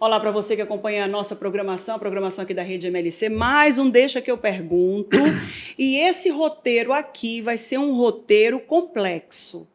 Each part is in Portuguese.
Olá para você que acompanha a programação aqui da Rede MLC, mais um Deixa que eu pergunto. E esse roteiro aqui vai ser um roteiro complexo.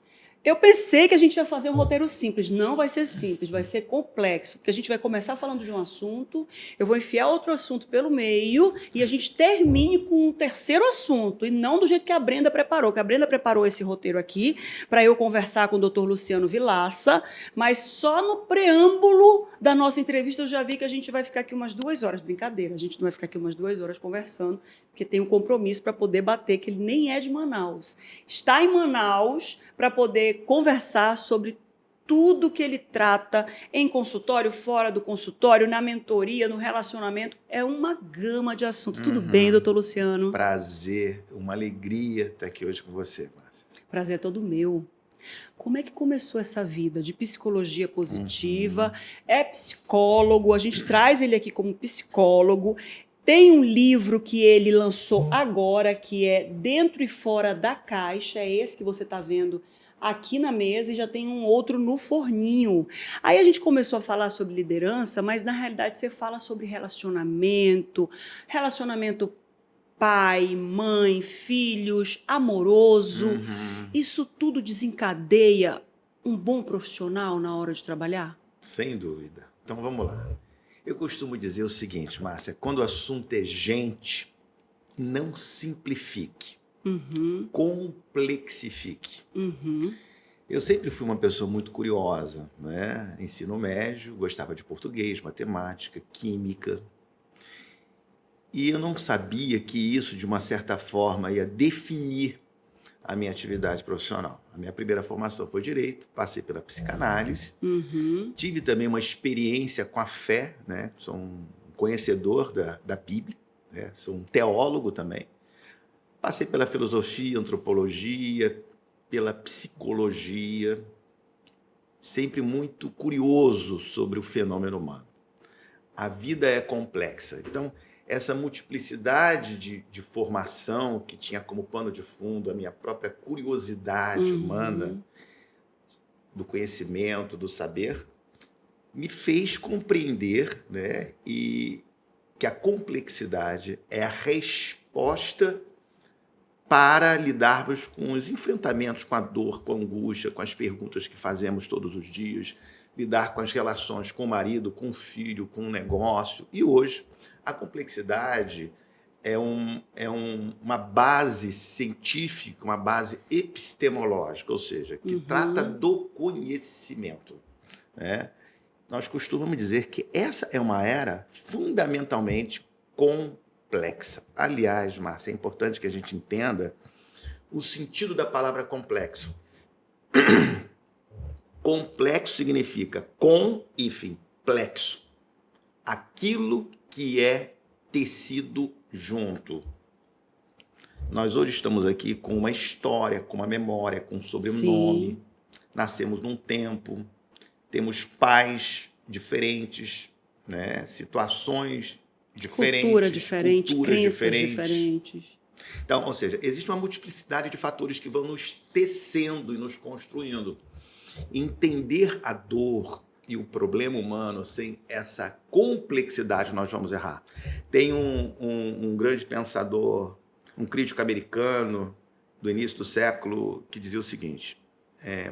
Eu pensei que a gente ia fazer um roteiro simples. Não vai ser simples, vai ser complexo. Porque a gente vai começar falando de um assunto, eu vou enfiar outro assunto pelo meio e a gente termine com um terceiro assunto. E não do jeito que a Brenda preparou. Que a Brenda preparou esse roteiro aqui para eu conversar com o Dr. Luciano Vilaça. Mas só no preâmbulo da nossa entrevista eu já vi que a gente vai ficar aqui umas 2 horas. Brincadeira, a gente não vai ficar aqui umas 2 horas conversando, porque tem um compromisso para poder bater, que ele nem é de Manaus. Está em Manaus para poder conversar sobre tudo que ele trata em consultório, fora do consultório, na mentoria, no relacionamento. É uma gama de assuntos. Tudo bem, doutor Luciano? Prazer, uma alegria estar aqui hoje com você, Márcia. Prazer é todo meu. Como é que começou essa vida de psicologia positiva? É psicólogo, a gente traz ele aqui como psicólogo. Tem um livro que ele lançou agora, que é Dentro e Fora da Caixa, é esse que você está vendo aqui na mesa, e já tem um outro no forninho. Aí a gente começou a falar sobre liderança, mas na realidade você fala sobre relacionamento pai, mãe, filhos, amoroso. Isso tudo desencadeia um bom profissional na hora de trabalhar? Sem dúvida. Então vamos lá. Eu costumo dizer o seguinte, Márcia, quando o assunto é gente, não simplifique. Complexifique. Eu sempre fui uma pessoa muito curiosa, né? Ensino médio, gostava de português, matemática, química. E eu não sabia que isso, de uma certa forma, ia definir a minha atividade profissional. A minha primeira formação foi direito, passei pela psicanálise, tive também uma experiência com a fé, né? Sou um conhecedor da Bíblia, né? Sou um teólogo também. Passei pela filosofia, antropologia, pela psicologia, sempre muito curioso sobre o fenômeno humano. A vida é complexa, então essa multiplicidade de formação que tinha como pano de fundo a minha própria curiosidade humana, do conhecimento, do saber, me fez compreender, né, e que a complexidade é a resposta para lidarmos com os enfrentamentos, com a dor, com a angústia, com as perguntas que fazemos todos os dias, lidar com as relações com o marido, com o filho, com o negócio. E hoje, a complexidade é uma base científica, uma base epistemológica, ou seja, que trata do conhecimento, né? Nós costumamos dizer que essa é uma era fundamentalmente complexa. Aliás, Márcia, é importante que a gente entenda o sentido da palavra complexo. Complexo significa com, hífen, plexo. Aquilo que é tecido junto. Nós hoje estamos aqui com uma história, com uma memória, com um sobrenome. Sim. Nascemos num tempo, temos pais diferentes, né? Situações diferentes, cultura diferente, culturas crenças diferentes. Então, ou seja, existe uma multiplicidade de fatores que vão nos tecendo e nos construindo. Entender a dor e o problema humano sem essa complexidade, nós vamos errar. Tem um grande pensador, um crítico americano do início do século, que dizia o seguinte: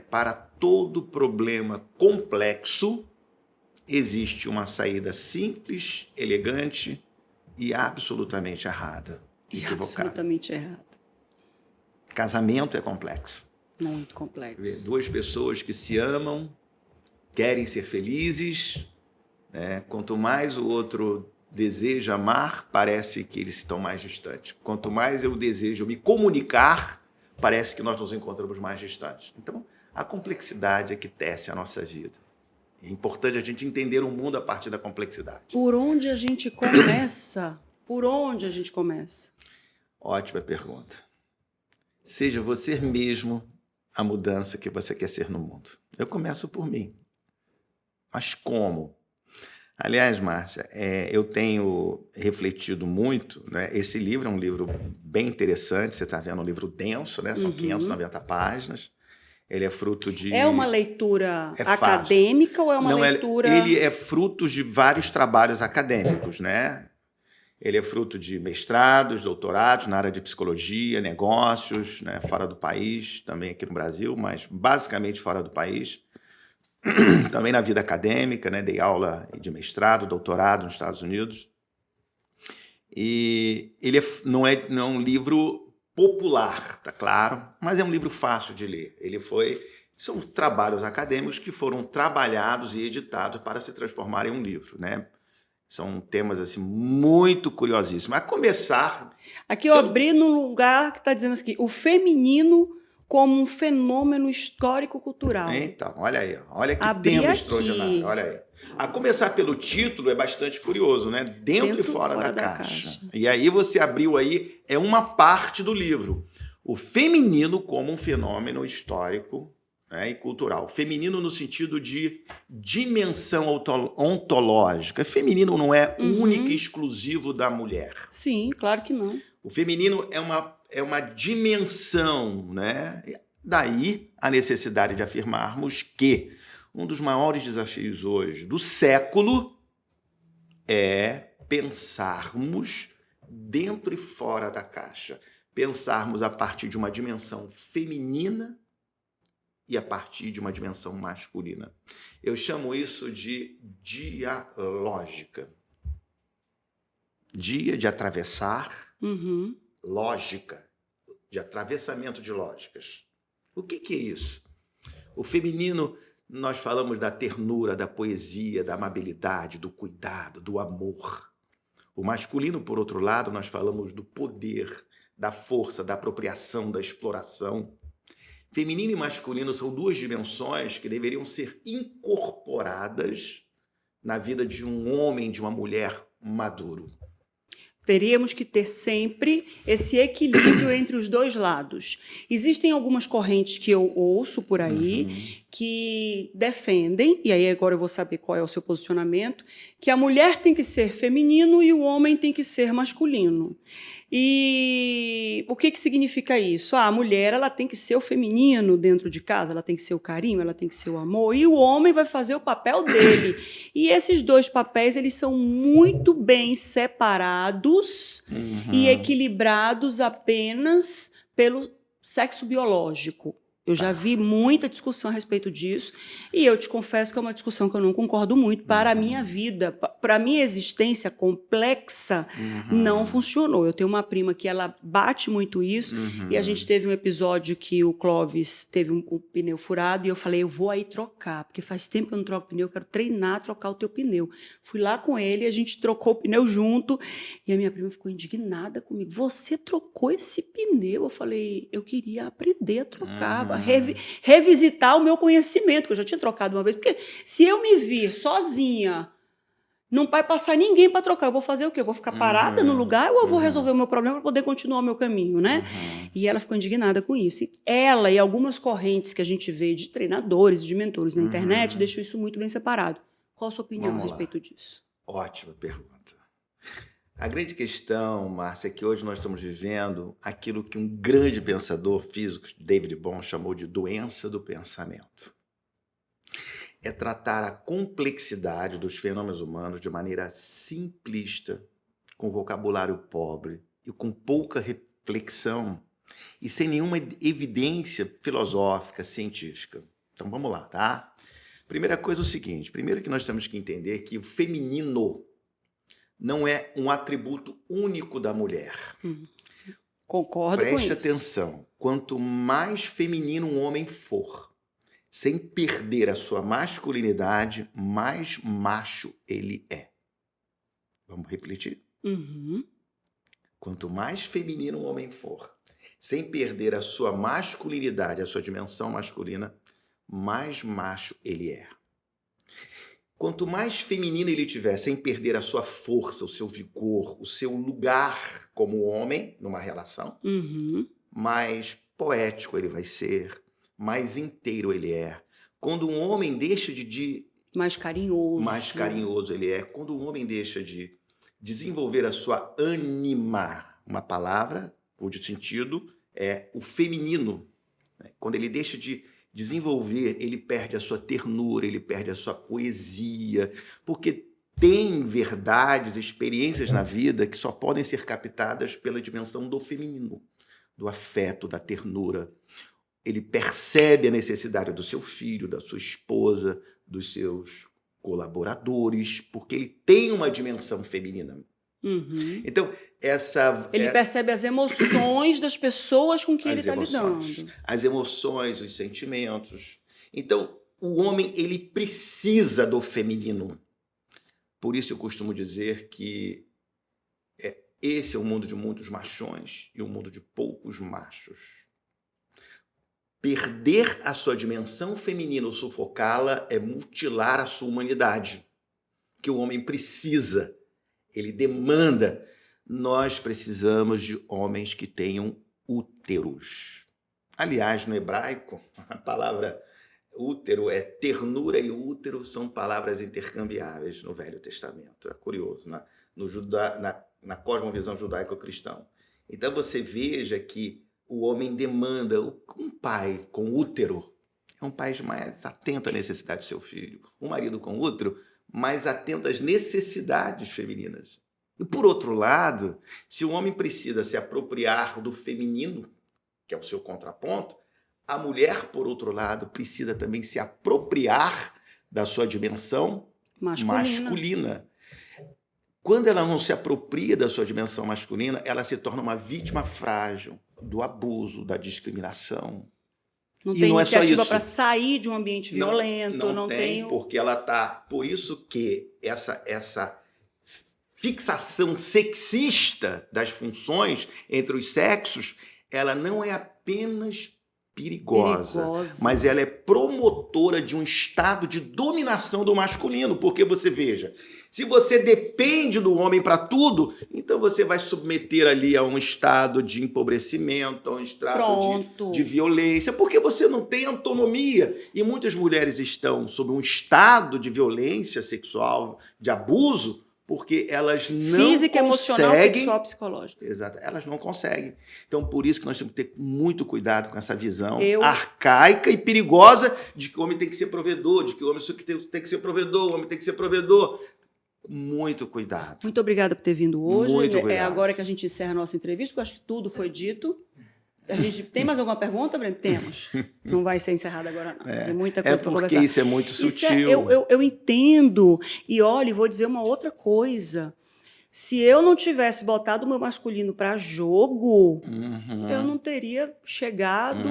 para todo problema complexo, existe uma saída simples, elegante e absolutamente errada. Absolutamente errada. Casamento é complexo. Muito complexo. 2 pessoas que se amam, querem ser felizes, né? Quanto mais o outro deseja amar, parece que eles estão mais distantes. Quanto mais eu desejo me comunicar, parece que nós nos encontramos mais distantes. Então, a complexidade é que tece a nossa vida. É importante a gente entender o mundo a partir da complexidade. Por onde a gente começa? Por onde a gente começa? Ótima pergunta. Seja você mesmo a mudança que você quer ser no mundo. Eu começo por mim. Mas como? Aliás, Márcia, eu tenho refletido muito, né? Esse livro é um livro bem interessante, você está vendo, um livro denso, né? São 590 páginas. Ele é fruto de... É uma leitura É fácil. acadêmica ou é uma Não, leitura... ele é fruto de vários trabalhos acadêmicos, né? Ele é fruto de mestrados, doutorados na área de psicologia, negócios, né? Fora do país, também aqui no Brasil, mas basicamente fora do país. Também na vida acadêmica, né? Dei aula de mestrado, doutorado nos Estados Unidos. E ele não é um livro popular, tá claro? Mas é um livro fácil de ler. São trabalhos acadêmicos que foram trabalhados e editados para se transformar em um livro, né? São temas assim muito curiosíssimos. A começar... Aqui eu abri num lugar que está dizendo assim, o feminino como um fenômeno histórico-cultural. Então, olha aí. Olha que Abri tema aqui. extraordinário. Olha aí. A começar pelo título é bastante curioso, né? Dentro e fora da caixa. E aí você abriu aí, é uma parte do livro. O feminino como um fenômeno histórico, né, e cultural. Feminino no sentido de dimensão ontológica. Feminino não é único e exclusivo da mulher. Sim, claro que não. O feminino é uma dimensão, né? Daí a necessidade de afirmarmos que um dos maiores desafios hoje do século é pensarmos dentro e fora da caixa. Pensarmos a partir de uma dimensão feminina e a partir de uma dimensão masculina. Eu chamo isso de dialógica. Dia de atravessar, lógica, de atravessamento de lógicas. O que é isso? O feminino, nós falamos da ternura, da poesia, da amabilidade, do cuidado, do amor. O masculino, por outro lado, nós falamos do poder, da força, da apropriação, da exploração. Feminino e masculino são duas dimensões que deveriam ser incorporadas na vida de um homem, de uma mulher maduro. Teríamos que ter sempre esse equilíbrio entre os dois lados. Existem algumas correntes que eu ouço por aí que defendem, e aí agora eu vou saber qual é o seu posicionamento, que a mulher tem que ser feminino e o homem tem que ser masculino. E o que significa isso? A mulher ela tem que ser o feminino dentro de casa, ela tem que ser o carinho, ela tem que ser o amor, e o homem vai fazer o papel dele. E esses dois papéis eles são muito bem separados e equilibrados apenas pelo sexo biológico. Eu já vi muita discussão a respeito disso e eu te confesso que é uma discussão que eu não concordo muito. Para a minha vida, para a minha existência complexa, não funcionou. Eu tenho uma prima que ela bate muito isso e a gente teve um episódio que o Clóvis teve um pneu furado e eu falei, eu vou aí trocar, porque faz tempo que eu não troco pneu, eu quero treinar a trocar o teu pneu. Fui lá com ele, a gente trocou o pneu junto e a minha prima ficou indignada comigo. Você trocou esse pneu? Eu falei, eu queria aprender a trocar, revisitar o meu conhecimento, que eu já tinha trocado uma vez, porque se eu me vir sozinha, não vai passar ninguém para trocar, eu vou fazer o quê? Eu vou ficar parada no lugar ou eu vou resolver o meu problema para poder continuar o meu caminho, né? E ela ficou indignada com isso. E ela e algumas correntes que a gente vê de treinadores, de mentores na internet, deixam isso muito bem separado. Qual a sua opinião a respeito disso? Ótima pergunta. A grande questão, Márcia, é que hoje nós estamos vivendo aquilo que um grande pensador físico, David Bohm, chamou de doença do pensamento. É tratar a complexidade dos fenômenos humanos de maneira simplista, com vocabulário pobre e com pouca reflexão e sem nenhuma evidência filosófica, científica. Então vamos lá, tá? Primeira coisa é o seguinte, primeiro que nós temos que entender que o feminino não é um atributo único da mulher. Concordo com isso. Preste atenção. Quanto mais feminino um homem for, sem perder a sua masculinidade, mais macho ele é. Vamos refletir? Quanto mais feminino um homem for, sem perder a sua masculinidade, a sua dimensão masculina, mais macho ele é. Quanto mais feminino ele tiver, sem perder a sua força, o seu vigor, o seu lugar como homem numa relação, mais poético ele vai ser, mais inteiro ele é. Quando um homem deixa de mais carinhoso ele é. Quando um homem deixa de desenvolver a sua ânima, uma palavra cujo sentido é o feminino, né? Quando ele deixa de desenvolver, ele perde a sua ternura, ele perde a sua poesia, porque tem verdades, experiências na vida que só podem ser captadas pela dimensão do feminino, do afeto, da ternura. Ele percebe a necessidade do seu filho, da sua esposa, dos seus colaboradores, porque ele tem uma dimensão feminina. Uhum. Então, ele percebe as emoções das pessoas com quem ele está lidando. As emoções, os sentimentos. Então, o homem, ele precisa do feminino. Por isso eu costumo dizer que esse é o mundo de muitos machões e o mundo de poucos machos. Perder a sua dimensão feminina ou sufocá-la é mutilar a sua humanidade. Que o homem precisa, ele demanda. Nós precisamos de homens que tenham úteros. Aliás, no hebraico, a palavra útero é ternura e útero são palavras intercambiáveis no Velho Testamento. É curioso, na cosmovisão judaico-cristã. Então você veja que o homem demanda um pai com útero. É um pai mais atento à necessidade do seu filho. Um marido com útero mais atento às necessidades femininas. E por outro lado, se o homem precisa se apropriar do feminino, que é o seu contraponto, a mulher, por outro lado, precisa também se apropriar da sua dimensão masculina. Quando ela não se apropria da sua dimensão masculina, ela se torna uma vítima frágil do abuso, da discriminação. Não tem iniciativa para sair de um ambiente violento. Não tem, porque ela está... Por isso que essa fixação sexista das funções entre os sexos, ela não é apenas perigosa, mas ela é promotora de um estado de dominação do masculino, porque você veja, se você depende do homem para tudo, então você vai submeter ali a um estado de empobrecimento, a um estado de violência, porque você não tem autonomia. E muitas mulheres estão sob um estado de violência sexual, de abuso, porque elas não física, emocional, sexual, psicológica. Exato, elas não conseguem. Então, por isso que nós temos que ter muito cuidado com essa visão arcaica e perigosa de que o homem tem que ser provedor, de que o homem tem que ser provedor, o homem tem que ser provedor. Muito cuidado. Muito obrigada por ter vindo hoje. Muito É agora que a gente encerra a nossa entrevista, porque eu acho que tudo foi dito. A gente tem mais alguma pergunta, Breno? Temos. Não vai ser encerrada agora, não. Tem muita coisa para conversar. Porque isso é muito sutil. Eu entendo. E olha, vou dizer uma outra coisa. Se eu não tivesse botado o meu masculino para jogo, eu não teria chegado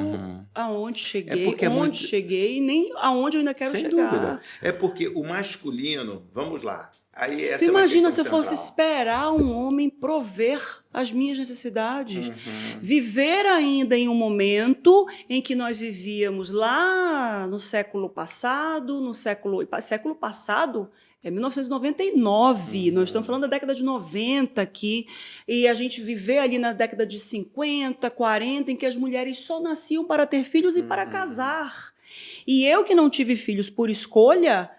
aonde cheguei, cheguei, e nem aonde eu ainda quero chegar. Sem dúvida. É porque o masculino, vamos lá. Aí tu imagina se eu fosse esperar um homem prover as minhas necessidades. Viver ainda em um momento em que nós vivíamos lá no século passado, século passado é 1999, nós estamos falando da década de 90 aqui, e a gente viver ali na década de 50, 40, em que as mulheres só nasciam para ter filhos e para casar. E eu que não tive filhos por escolha,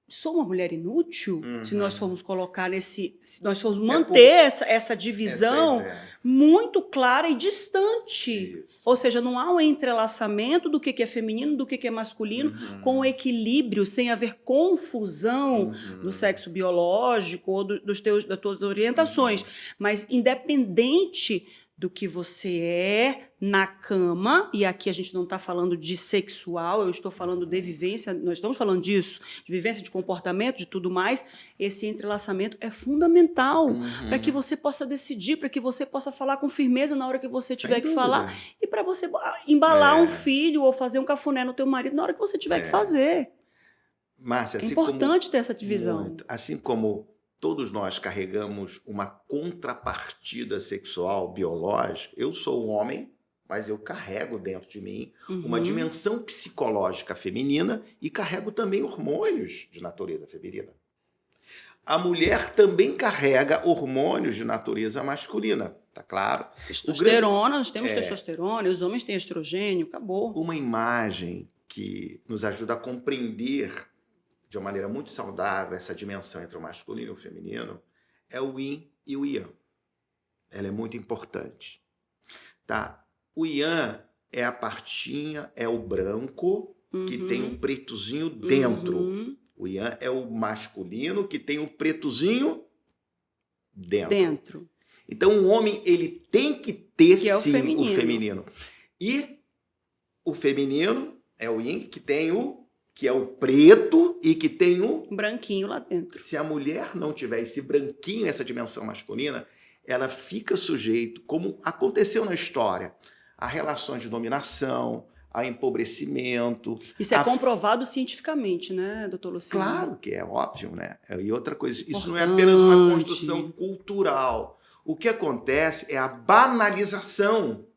sou uma mulher inútil, se nós formos colocar se nós formos manter essa divisão muito clara e distante. Isso. Ou seja, não há um entrelaçamento do que é feminino, do que é masculino, com equilíbrio, sem haver confusão do sexo biológico ou das tuas orientações. Mas independente do que você é na cama, e aqui a gente não está falando de sexual, eu estou falando de vivência, nós estamos falando disso, de vivência, de comportamento, de tudo mais, esse entrelaçamento é fundamental para que você possa decidir, para que você possa falar com firmeza na hora que você tiver que falar, e para você embalar um filho ou fazer um cafuné no teu marido na hora que você tiver que fazer. Márcia, é importante ter essa divisão. Muito, assim como todos nós carregamos uma contrapartida sexual, biológica. Eu sou um homem, mas eu carrego dentro de mim uma dimensão psicológica feminina e carrego também hormônios de natureza feminina. A mulher também carrega hormônios de natureza masculina, tá claro? Testosterona, nós temos testosterona, os homens têm estrogênio, acabou. Uma imagem que nos ajuda a compreender de uma maneira muito saudável essa dimensão entre o masculino e o feminino é o yin e o yang. Ela é muito importante. Tá? O yang é a partinha, é o branco, que tem um pretozinho dentro. O Yang é o masculino, que tem um pretozinho dentro. Então, o homem, ele tem que ter, que é sim, o feminino. E o feminino é o Yin, que é o preto e que tem o branquinho lá dentro. Se a mulher não tiver esse branquinho, essa dimensão masculina, ela fica sujeito, como aconteceu na história, a relações de dominação, a empobrecimento. Isso é comprovado cientificamente, né, doutor Luciano? Claro que é óbvio, né? E outra coisa, isso não é apenas uma construção cultural. O que acontece é a banalização.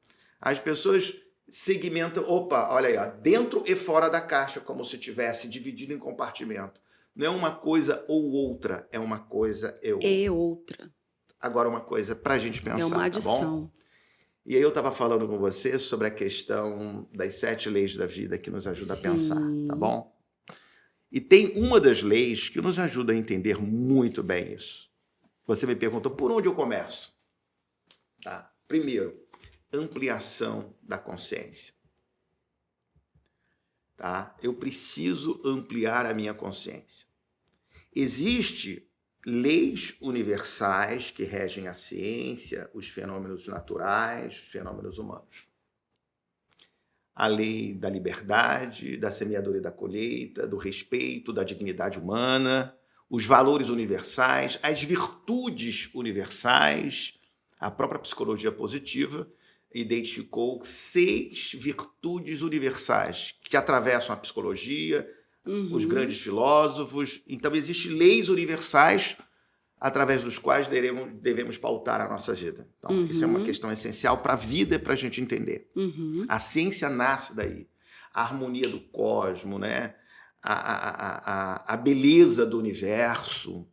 As pessoas segmentam, olha aí, ó, dentro e fora da caixa, como se tivesse dividido em compartimento. Não é uma coisa ou outra, é uma coisa e outra. Agora uma coisa para a gente pensar, é uma adição. Tá bom? E aí eu estava falando com você sobre a questão das 7 leis da vida que nos ajuda a pensar, tá bom? E tem uma das leis que nos ajuda a entender muito bem isso. Você me perguntou, por onde eu começo? Tá? Primeiro, ampliação da consciência. Tá? Eu preciso ampliar a minha consciência. Existem leis universais que regem a ciência, os fenômenos naturais, os fenômenos humanos. A lei da liberdade, da semeadura e da colheita, do respeito, da dignidade humana, os valores universais, as virtudes universais. A própria psicologia positiva identificou 6 virtudes universais que atravessam a psicologia, os grandes filósofos. Então, existem leis universais através dos quais devemos pautar a nossa vida. Então, isso é uma questão essencial para a vida e para a gente entender. A ciência nasce daí. A harmonia do cosmos, né? A beleza do universo,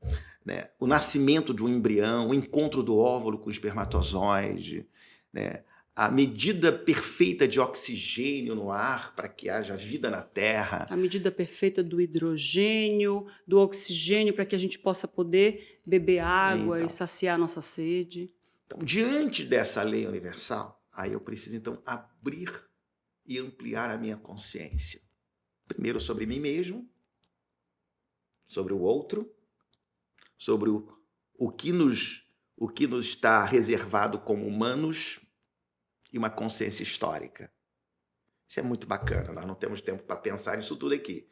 né? O nascimento de um embrião, o encontro do óvulo com o espermatozoide, né? A medida perfeita de oxigênio no ar para que haja vida na Terra. A medida perfeita do hidrogênio, do oxigênio, para que a gente possa poder beber água e saciar a nossa sede. Então, diante dessa lei universal, aí eu preciso, então, abrir e ampliar a minha consciência. Primeiro sobre mim mesmo, sobre o outro, sobre o que nos está reservado como humanos, e uma consciência histórica. Isso é muito bacana, nós não temos tempo para pensar nisso tudo aqui.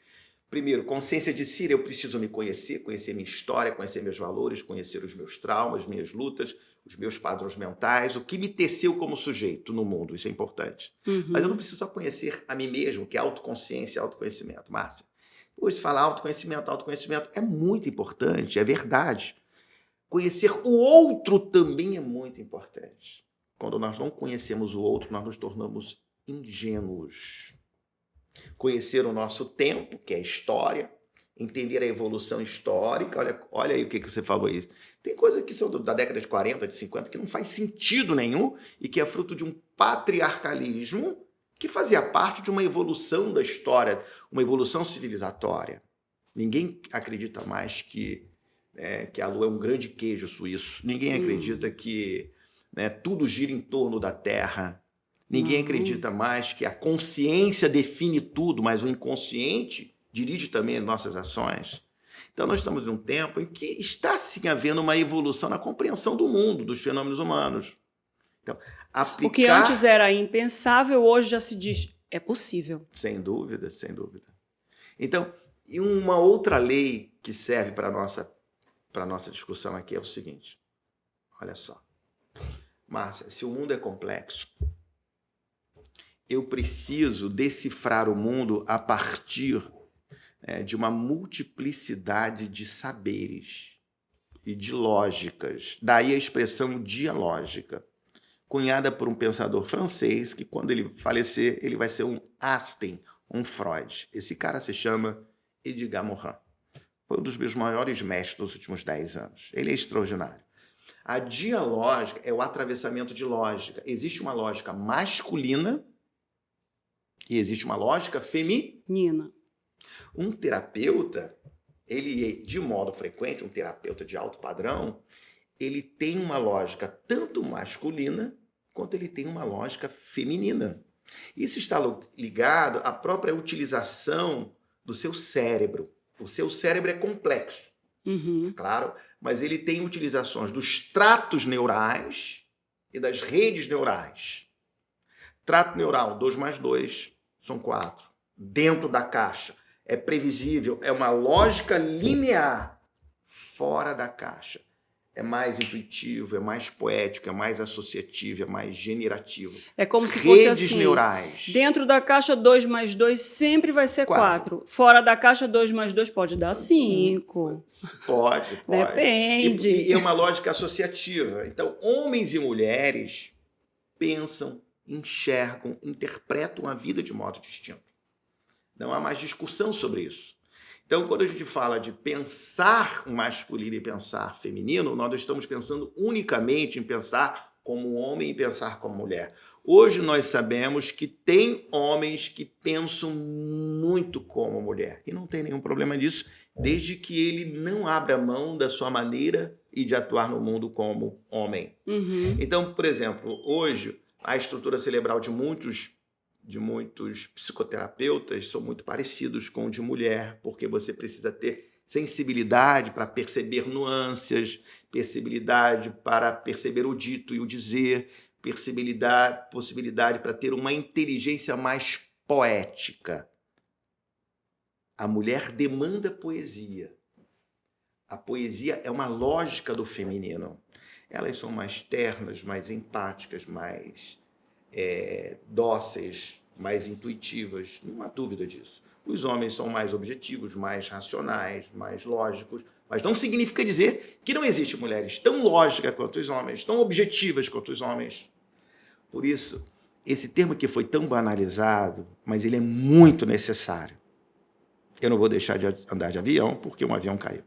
Primeiro, consciência de si, eu preciso me conhecer minha história, conhecer meus valores, conhecer os meus traumas, minhas lutas, os meus padrões mentais, o que me teceu como sujeito no mundo, isso é importante. Mas eu não preciso só conhecer a mim mesmo, que é autoconsciência e autoconhecimento. Márcia, hoje falar autoconhecimento é muito importante, é verdade. Conhecer o outro também é muito importante. Quando nós não conhecemos o outro, nós nos tornamos ingênuos. Conhecer o nosso tempo, que é a história, entender a evolução histórica. Olha aí o que você falou aí. Tem coisas que são da década de 40, de 50, que não faz sentido nenhum e que é fruto de um patriarcalismo que fazia parte de uma evolução da história, uma evolução civilizatória. Ninguém acredita mais que a Lua é um grande queijo suíço. Ninguém acredita que tudo gira em torno da Terra. Ninguém acredita mais que a consciência define tudo, mas o inconsciente dirige também as nossas ações. Então, nós estamos num tempo em que está, sim, havendo uma evolução na compreensão do mundo, dos fenômenos humanos. Então, o que antes era impensável, hoje já se diz, é possível. Sem dúvida, sem dúvida. Então, e uma outra lei que serve para a nossa discussão aqui é o seguinte. Olha só. Márcia, se o mundo é complexo, eu preciso decifrar o mundo a partir de uma multiplicidade de saberes e de lógicas. Daí a expressão dialógica, cunhada por um pensador francês que, quando ele falecer, ele vai ser um Einstein, um Freud. Esse cara se chama Edgar Morin. Foi um dos meus maiores mestres dos últimos 10 anos. Ele é extraordinário. A dialógica é o atravessamento de lógica. Existe uma lógica masculina e existe uma lógica feminina. Um terapeuta, ele, de modo frequente, um terapeuta de alto padrão, ele tem uma lógica tanto masculina quanto ele tem uma lógica feminina. Isso está ligado à própria utilização do seu cérebro. O seu cérebro é complexo, claro, mas ele tem utilizações dos tratos neurais e das redes neurais. Trato neural, 2 mais 2 são 4. Dentro da caixa. É previsível, é uma lógica linear. Fora da caixa. É mais intuitivo, é mais poético, é mais associativo, é mais generativo. É como se fosse redes assim, neurais. Dentro da caixa, 2 mais 2 sempre vai ser 4. Fora da caixa, 2 mais 2 pode dar 5. Pode. Depende. E é uma lógica associativa. Então, homens e mulheres pensam, enxergam, interpretam a vida de modo distinto. Não há mais discussão sobre isso. Então, quando a gente fala de pensar masculino e pensar feminino, nós estamos pensando unicamente em pensar como homem e pensar como mulher. Hoje nós sabemos que tem homens que pensam muito como mulher. E não tem nenhum problema disso, desde que ele não abra mão da sua maneira e de atuar no mundo como homem. Então, por exemplo, hoje a estrutura cerebral de muitos psicoterapeutas são muito parecidos com o de mulher, porque você precisa ter sensibilidade para perceber nuances, possibilidade para perceber o dito e o dizer, possibilidade para ter uma inteligência mais poética. A mulher demanda poesia. A poesia é uma lógica do feminino. Elas são mais ternas, mais empáticas, mais dóceis, mais intuitivas, não há dúvida disso. Os homens são mais objetivos, mais racionais, mais lógicos, mas não significa dizer que não existe mulheres tão lógicas quanto os homens, tão objetivas quanto os homens. Por isso, esse termo que foi tão banalizado, mas ele é muito necessário. Eu não vou deixar de andar de avião porque um avião caiu.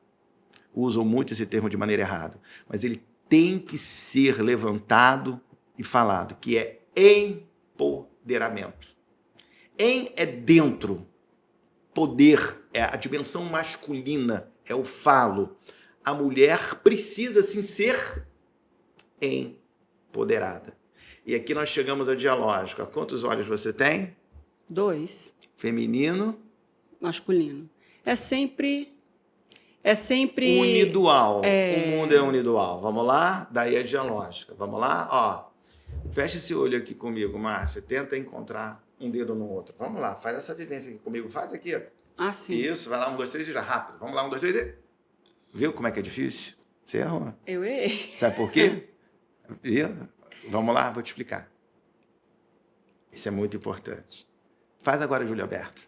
Usam muito esse termo de maneira errada, mas ele tem que ser levantado e falado, que é empoderamento. É dentro. Poder é a dimensão masculina, é o falo. A mulher precisa, sim, ser empoderada. E aqui nós chegamos à dialógica. Quantos olhos você tem? 2. Feminino. Masculino. É sempre... Unidual. O mundo é unidual. Vamos lá? Daí a dialógica. Vamos lá? Ó. Fecha esse olho aqui comigo, Márcia. Tenta encontrar um dedo no outro. Vamos lá, faz essa vivência aqui comigo. Faz aqui. Sim. Isso, vai lá, 1, 2, 3 e já, rápido. Vamos lá, 1, 2, 3 e... Viu como é que é difícil? Você errou. Eu errei. Sabe por quê? Viu? Vamos lá, vou te explicar. Isso é muito importante. Faz agora, Júlio Alberto.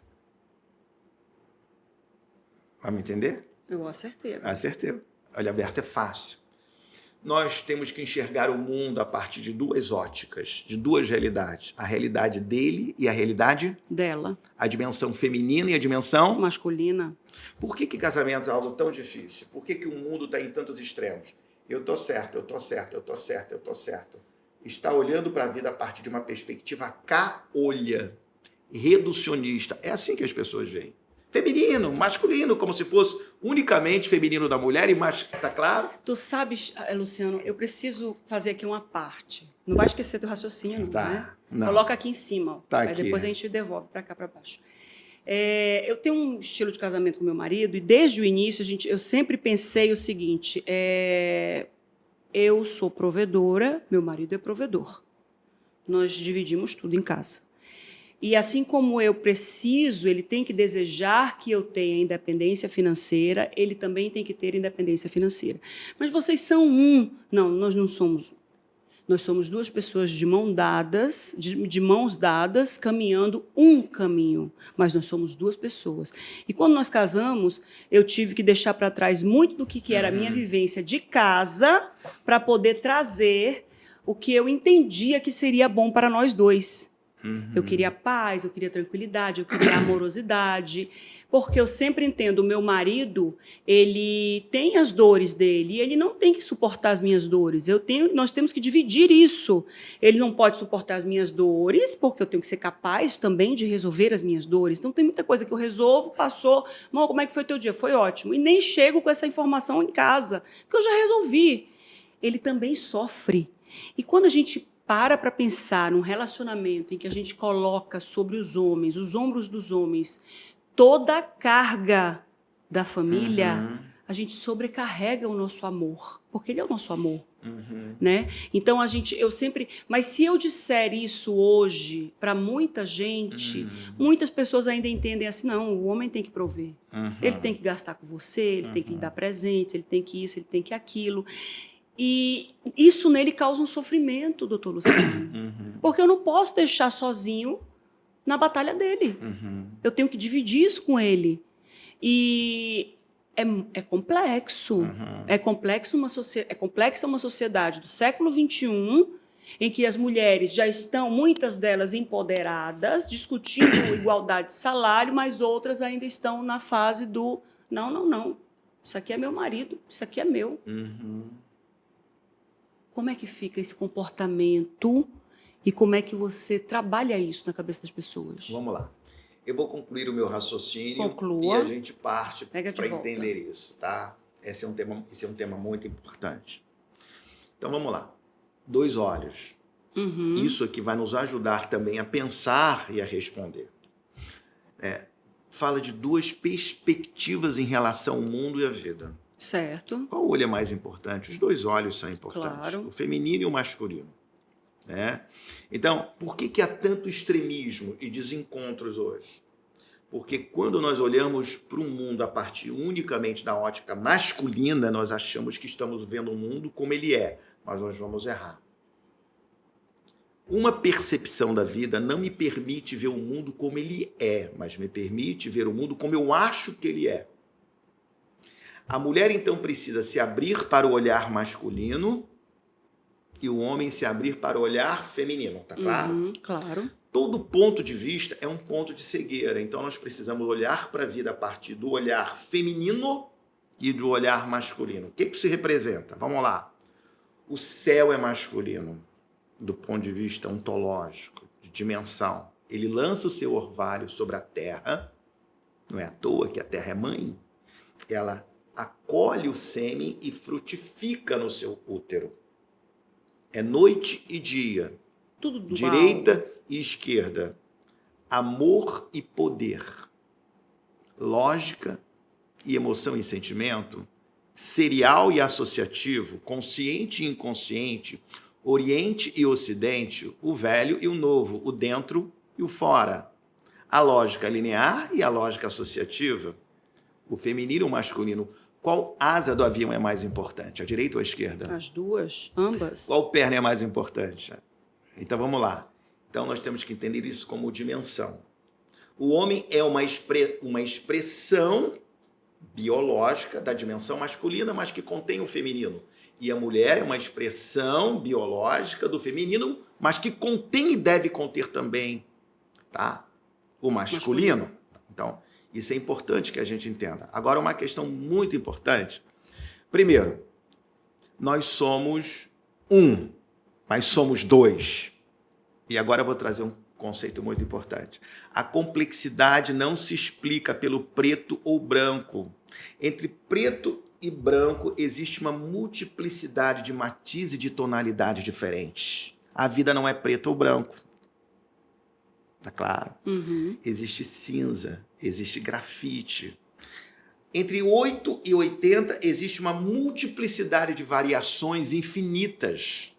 Vai me entender? Eu acertei. Acertei. Olha, Alberto, é fácil. Nós temos que enxergar o mundo a partir de 2 óticas, de 2 realidades. A realidade dele e a realidade dela. A dimensão feminina e a dimensão masculina. Por que casamento é algo tão difícil? Por que o mundo está em tantos extremos? Eu tô certo, eu tô certo, eu tô certo, eu tô certo. Está olhando para a vida a partir de uma perspectiva caolha, reducionista. É assim que as pessoas veem. Feminino, masculino, como se fosse unicamente feminino da mulher, tá claro? Tu sabes, Luciano, eu preciso fazer aqui uma parte. Não vai esquecer do raciocínio, tá, né? Não. Coloca aqui em cima, ó. Tá Aí aqui. depois a gente devolve para cá, para baixo. Eu tenho um estilo de casamento com meu marido e desde o início eu sempre pensei o seguinte, eu sou provedora, meu marido é provedor. Nós dividimos tudo em casa. E assim como eu preciso, ele tem que desejar que eu tenha independência financeira, ele também tem que ter independência financeira. Mas vocês são um. Não, nós não somos um. Nós somos 2 pessoas de mãos dadas, caminhando um caminho. Mas nós somos 2 pessoas. E quando nós casamos, eu tive que deixar para trás muito do que era a minha vivência de casa para poder trazer o que eu entendia que seria bom para nós 2. Eu queria paz, eu queria tranquilidade, eu queria amorosidade, porque eu sempre entendo, o meu marido, ele tem as dores dele, e ele não tem que suportar as minhas dores, nós temos que dividir isso. Ele não pode suportar as minhas dores, porque eu tenho que ser capaz também de resolver as minhas dores. Então tem muita coisa que eu resolvo, passou, Mô, como é que foi teu dia? Foi ótimo. E nem chego com essa informação em casa, porque eu já resolvi. Ele também sofre. E quando a gente para pensar num relacionamento em que a gente coloca sobre os homens, os ombros dos homens, toda a carga da família, a gente sobrecarrega o nosso amor, porque ele é o nosso amor. Né? Então mas se eu disser isso hoje para muita gente, muitas pessoas ainda entendem assim, não, o homem tem que prover, ele tem que gastar com você, ele tem que lhe dar presentes, ele tem que isso, ele tem que aquilo, e isso nele causa um sofrimento, doutor Luciano, porque eu não posso deixar sozinho na batalha dele, eu tenho que dividir isso com ele, e é complexo. É complexa uma sociedade do século XXI em que as mulheres já estão, muitas delas, empoderadas, discutindo igualdade de salário, mas outras ainda estão na fase do não. Isso aqui é meu marido, isso aqui é meu. Como é que fica esse comportamento e como é que você trabalha isso na cabeça das pessoas? Vamos lá. Eu vou concluir o meu raciocínio. Conclua. E a gente parte para volta. entender isso, tá? Esse é um tema muito importante. Então, vamos lá. 2 olhos. Isso aqui vai nos ajudar também a pensar e a responder. Fala de 2 perspectivas em relação ao mundo e à vida. Certo. Qual olho é mais importante? Os 2 olhos são importantes. Claro. O feminino e o masculino. Então, por que há tanto extremismo e desencontros hoje? Porque quando nós olhamos para o mundo a partir unicamente da ótica masculina, nós achamos que estamos vendo o mundo como ele é, mas nós vamos errar. Uma percepção da vida não me permite ver o mundo como ele é, mas me permite ver o mundo como eu acho que ele é. A mulher, então, precisa se abrir para o olhar masculino e o homem se abrir para o olhar feminino, tá claro? Claro. Todo ponto de vista é um ponto de cegueira, então nós precisamos olhar para a vida a partir do olhar feminino e do olhar masculino. O que isso representa? Vamos lá. O céu é masculino, do ponto de vista ontológico, de dimensão. Ele lança o seu orvalho sobre a terra, não é à toa que a terra é mãe, ela acolhe o sêmen e frutifica no seu útero. É noite e dia, tudo dual. Direita e esquerda, amor e poder, lógica e emoção e sentimento, serial e associativo, consciente e inconsciente, Oriente e Ocidente, o velho e o novo, o dentro e o fora, a lógica linear e a lógica associativa, o feminino e o masculino. Qual asa do avião é mais importante, a direita ou a esquerda? As duas, ambas. Qual perna é mais importante? Então vamos lá. Então nós temos que entender isso como dimensão. O homem é uma expressão biológica da dimensão masculina, mas que contém o feminino. E a mulher é uma expressão biológica do feminino, mas que contém e deve conter também, tá? O masculino. Então, isso é importante que a gente entenda. Agora, uma questão muito importante. Primeiro, nós somos um, mas somos 2. E agora eu vou trazer um conceito muito importante. A complexidade não se explica pelo preto ou branco. Entre preto e branco existe uma multiplicidade de matizes e de tonalidade diferentes. A vida não é preto ou branco. Tá claro? Existe cinza, existe grafite. Entre 8 e 80 existe uma multiplicidade de variações infinitas.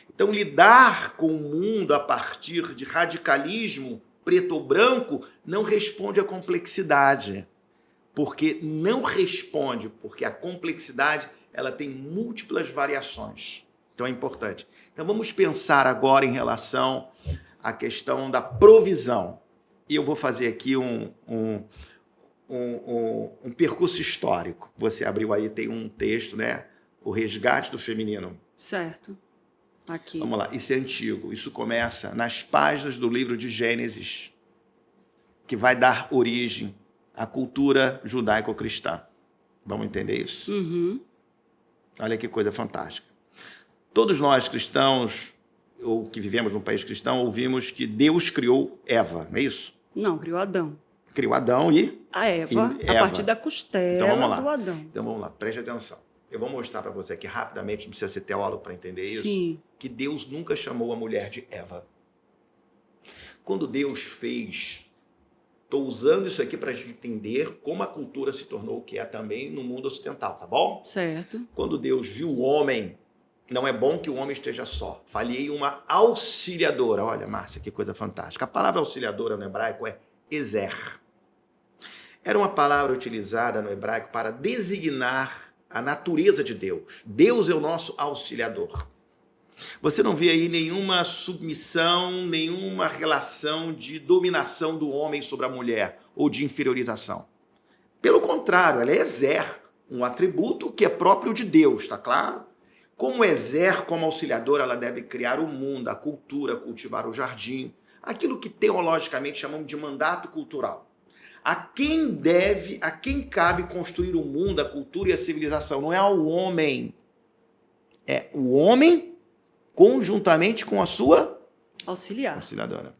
Então, lidar com o mundo a partir de radicalismo preto ou branco não responde à complexidade. Porque não responde, porque a complexidade ela tem múltiplas variações. Então, é importante. Então, vamos pensar agora em relação à questão da provisão. E eu vou fazer aqui um percurso histórico. Você abriu aí, tem um texto, né? O Resgate do Feminino. Certo. Aqui. Vamos lá, isso é antigo. Isso começa nas páginas do livro de Gênesis, que vai dar origem à cultura judaico-cristã. Vamos entender isso? Olha que coisa fantástica. Todos nós cristãos, ou que vivemos num país cristão, ouvimos que Deus criou Eva, não é isso? Não, criou Adão. Criou Adão e... A Eva, a partir da costela do Adão. Então vamos lá, preste atenção. eu vou mostrar para você aqui rapidamente, não precisa ser teólogo para entender isso, Sim. que Deus nunca chamou a mulher de Eva. Quando Deus fez, estou usando isso aqui para a gente entender como a cultura se tornou o que é também no mundo ocidental, tá bom? Certo. Quando Deus viu o homem, não é bom que o homem esteja só. Falhei uma auxiliadora. Olha, Márcia, que coisa fantástica. A palavra auxiliadora no hebraico é ezer. Era uma palavra utilizada no hebraico para designar a natureza de Deus. Deus é o nosso auxiliador. Você não vê aí nenhuma submissão, nenhuma relação de dominação do homem sobre a mulher ou de inferiorização. Pelo contrário, ela é ezer, um atributo que é próprio de Deus, tá claro? Como ezer, como auxiliadora, ela deve criar o mundo, a cultura, cultivar o jardim, aquilo que teologicamente chamamos de mandato cultural. A quem cabe construir o mundo, a cultura e a civilização? Não é ao homem. É o homem conjuntamente com a sua auxiliadora.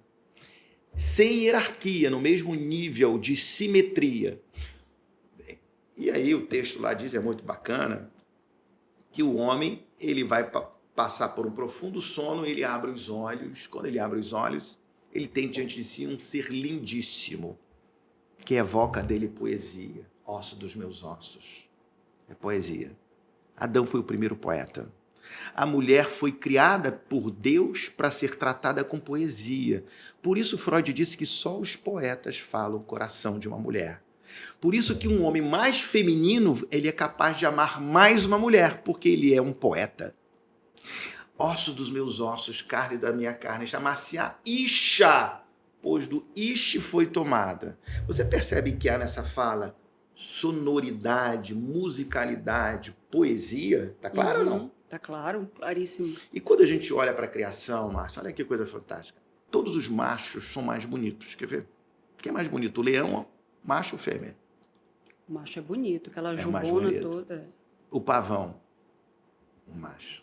Sem hierarquia, no mesmo nível de simetria. E aí o texto lá diz, é muito bacana, que o homem ele vai passar por um profundo sono, ele abre os olhos. Quando ele abre os olhos, ele tem diante de si um ser lindíssimo, que evoca dele poesia, osso dos meus ossos. É poesia. Adão foi o primeiro poeta. A mulher foi criada por Deus para ser tratada com poesia. Por isso Freud disse que só os poetas falam o coração de uma mulher. Por isso que um homem mais feminino, ele é capaz de amar mais uma mulher, porque ele é um poeta. Osso dos meus ossos, carne da minha carne, chamar-se-á Isha, pois do Ish foi tomada. Você percebe que há nessa fala sonoridade, musicalidade, poesia? Tá claro ou não? Tá claro, claríssimo. E quando a gente olha para a criação, Márcia, olha que coisa fantástica. Todos os machos são mais bonitos. Quer ver? Quem é mais bonito? O leão, macho ou fêmea? O macho é bonito, aquela É o mais jubona bonito. toda. O pavão, um macho.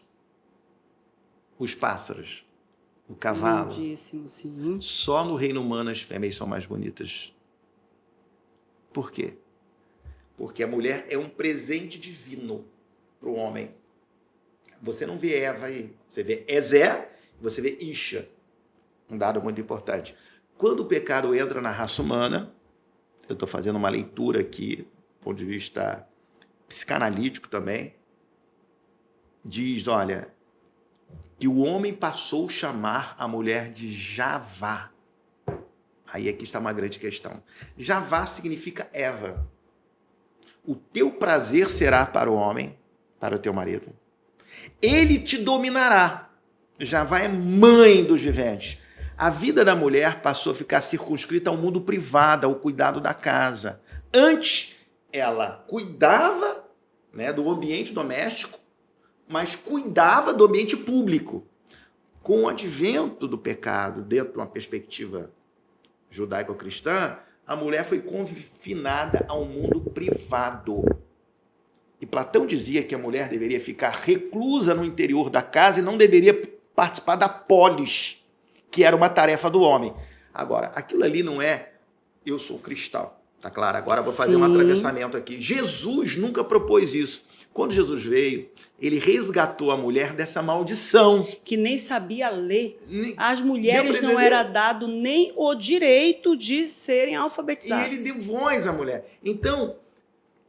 Os pássaros, o cavalo. Lindíssimo, sim. Só no reino humano as fêmeas são mais bonitas. Por quê? Porque a mulher é um presente divino para o homem. Você não vê Eva aí. Você vê Ezer, você vê Isha. Um dado muito importante. Quando o pecado entra na raça humana, eu estou fazendo uma leitura aqui, do ponto de vista psicanalítico também, diz, olha, que o homem passou a chamar a mulher de Javá. Aí aqui está uma grande questão. Javá significa Eva. O teu prazer será para o homem, para o teu marido. Ele te dominará. Javá é mãe dos viventes. A vida da mulher passou a ficar circunscrita ao mundo privado, ao cuidado da casa. Antes, ela cuidava, né, do ambiente doméstico, mas cuidava do ambiente público. Com o advento do pecado, dentro de uma perspectiva judaico-cristã, a mulher foi confinada ao mundo privado. E Platão dizia que a mulher deveria ficar reclusa no interior da casa e não deveria participar da polis, que era uma tarefa do homem. Agora, aquilo ali não é eu sou cristão, tá claro? Agora eu vou fazer um atravessamento aqui. Jesus nunca propôs isso. Quando Jesus veio, ele resgatou a mulher dessa maldição. Que nem sabia ler. As mulheres não era dado nem o direito de serem alfabetizadas. E ele deu voz à mulher. Então,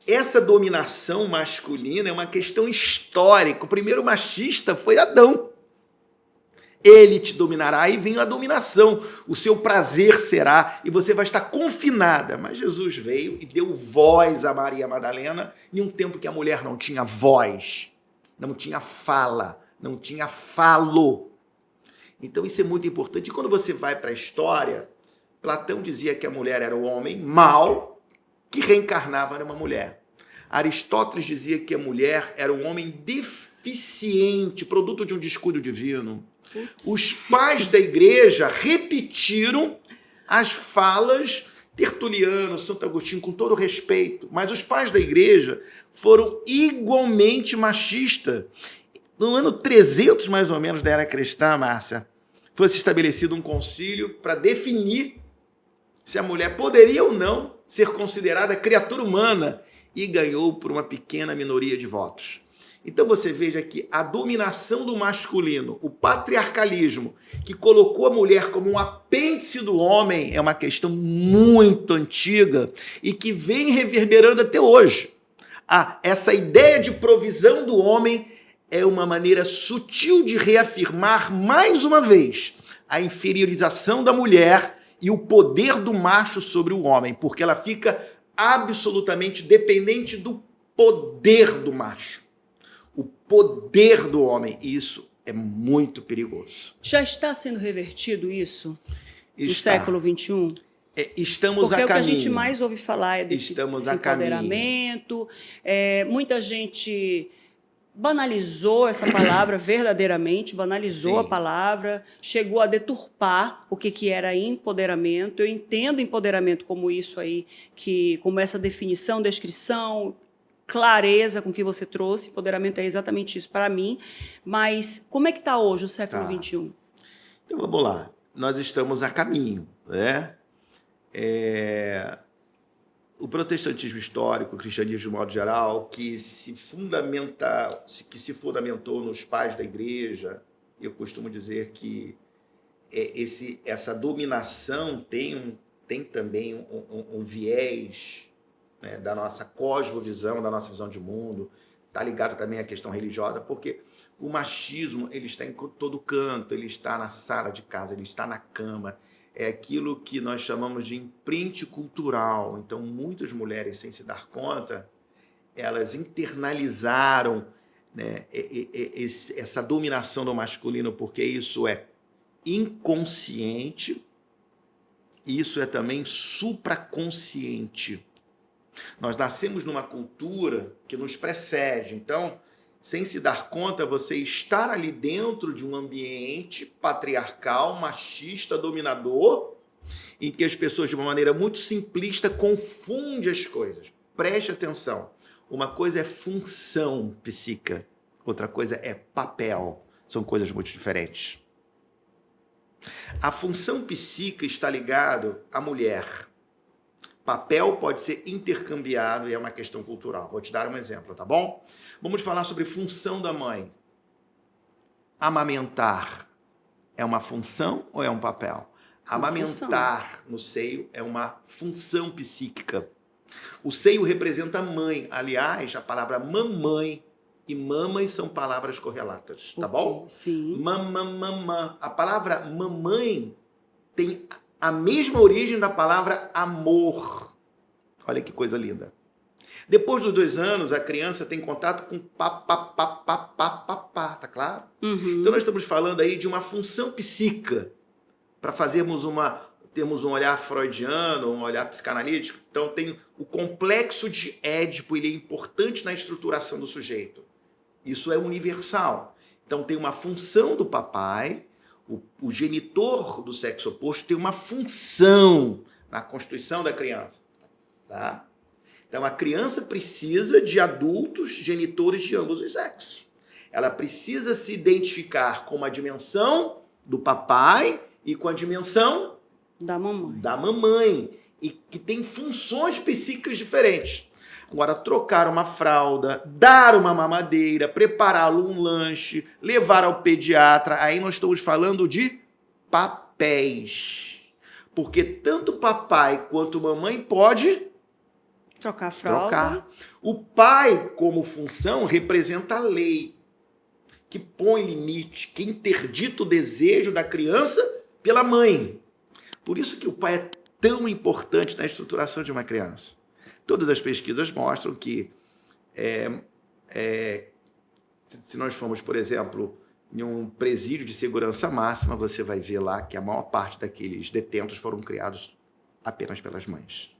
essa dominação masculina é uma questão histórica. O primeiro machista foi Adão. Ele te dominará e vem a dominação. O seu prazer será e você vai estar confinada. Mas Jesus veio e deu voz a Maria Madalena em um tempo que a mulher não tinha voz, não tinha fala, não tinha falo. Então isso é muito importante. E quando você vai para a história, Platão dizia que a mulher era o homem mau que reencarnava numa mulher. Aristóteles dizia que a mulher era o homem deficiente, produto de um descuido divino. Os pais da igreja repetiram as falas Tertuliano, Santo Agostinho, com todo respeito, mas os pais da igreja foram igualmente machistas. No ano 300, mais ou menos, da era cristã, Márcia, foi estabelecido um concílio para definir se a mulher poderia ou não ser considerada criatura humana e ganhou por uma pequena minoria de votos. Então você veja que a dominação do masculino, o patriarcalismo, que colocou a mulher como um apêndice do homem, é uma questão muito antiga e que vem reverberando até hoje. Essa ideia de provisão do homem é uma maneira sutil de reafirmar mais uma vez a inferiorização da mulher e o poder do macho sobre o homem, porque ela fica absolutamente dependente do poder do macho. O poder do homem, e isso é muito perigoso. Já está sendo revertido isso no Está. século XXI? Estamos Porque a o que a caminho. gente mais ouve falar é desse empoderamento. Muita gente banalizou essa palavra verdadeiramente, banalizou a palavra, chegou a deturpar o que era empoderamento. Eu entendo empoderamento como isso aí, como essa definição, descrição, clareza com que você trouxe. Empoderamento é exatamente isso para mim. Mas como é que está hoje o século XXI? Então vamos lá. Nós estamos a caminho, né? O protestantismo histórico, o cristianismo de modo geral, que se fundamentou nos pais da igreja, eu costumo dizer que essa dominação tem também um viés, né, da nossa cosmovisão, da nossa visão de mundo, está ligado também à questão religiosa, porque o machismo ele está em todo canto, ele está na sala de casa, ele está na cama. É aquilo que nós chamamos de imprint cultural. Então, muitas mulheres, sem se dar conta, elas internalizaram, né, essa dominação do masculino, porque isso é inconsciente e isso é também supraconsciente. Nós nascemos numa cultura que nos precede. Então, sem se dar conta, você estar ali dentro de um ambiente patriarcal, machista, dominador, em que as pessoas, de uma maneira muito simplista, confundem as coisas. Preste atenção. Uma coisa é função psíquica, outra coisa é papel. São coisas muito diferentes. A função psíquica está ligada à mulher. Papel pode ser intercambiado e é uma questão cultural. Vou te dar um exemplo, tá bom? Vamos falar sobre função da mãe. Amamentar é uma função ou é um papel? Amamentar no seio é uma função psíquica. O seio representa a mãe. Aliás, a palavra mamãe e mamãe são palavras correlatas, tá bom? Sim. Mamã. A palavra mamãe tem a mesma origem da palavra amor. Olha que coisa linda. Depois dos 2 anos, a criança tem contato com papá, tá claro? Uhum. Então nós estamos falando aí de uma função psíquica para termos um olhar freudiano, um olhar psicanalítico. Então tem o complexo de Édipo, ele é importante na estruturação do sujeito. Isso é universal. Então tem uma função do papai. O genitor do sexo oposto tem uma função na constituição da criança. Tá? Então, a criança precisa de adultos genitores de ambos os sexos. Ela precisa se identificar com a dimensão do papai e com a dimensão da mamãe. E que tem funções psíquicas diferentes. Agora, trocar uma fralda, dar uma mamadeira, prepará-lo um lanche, levar ao pediatra, aí nós estamos falando de papéis. Porque tanto papai quanto mamãe pode trocar a fralda. Trocar. O pai, como função, representa a lei, que põe limite, que interdita o desejo da criança pela mãe. Por isso que o pai é tão importante na estruturação de uma criança. Todas as pesquisas mostram que se nós formos, por exemplo, em um presídio de segurança máxima, você vai ver lá que a maior parte daqueles detentos foram criados apenas pelas mães.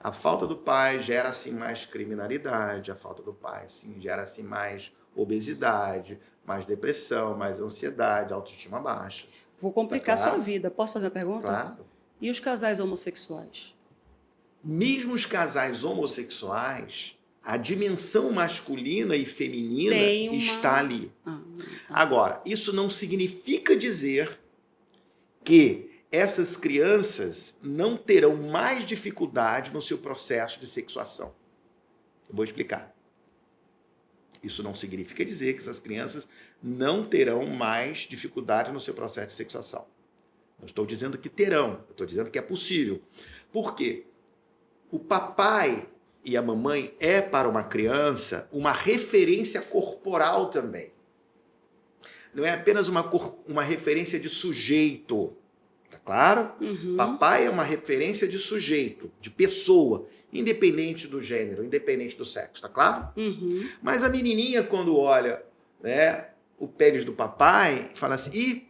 A falta do pai gera-se mais criminalidade, a falta do pai gera-se mais obesidade, mais depressão, mais ansiedade, autoestima baixa. Vou complicar a sua vida. Posso fazer uma pergunta? Claro. E os casais homossexuais? Mesmo os casais homossexuais, a dimensão masculina e feminina está ali. Tá. Agora, isso não significa dizer que essas crianças não terão mais dificuldade no seu processo de sexuação. Eu vou explicar. Isso não significa dizer que essas crianças não terão mais dificuldade no seu processo de sexuação. Não estou dizendo que terão, eu estou dizendo que é possível. Por quê? O papai e a mamãe é para uma criança uma referência corporal também. Não é apenas uma referência de sujeito. Tá claro? Uhum. Papai é uma referência de sujeito, de pessoa, independente do gênero, independente do sexo, tá claro? Uhum. Mas a menininha, quando olha, né, o pênis do papai, fala assim, ih,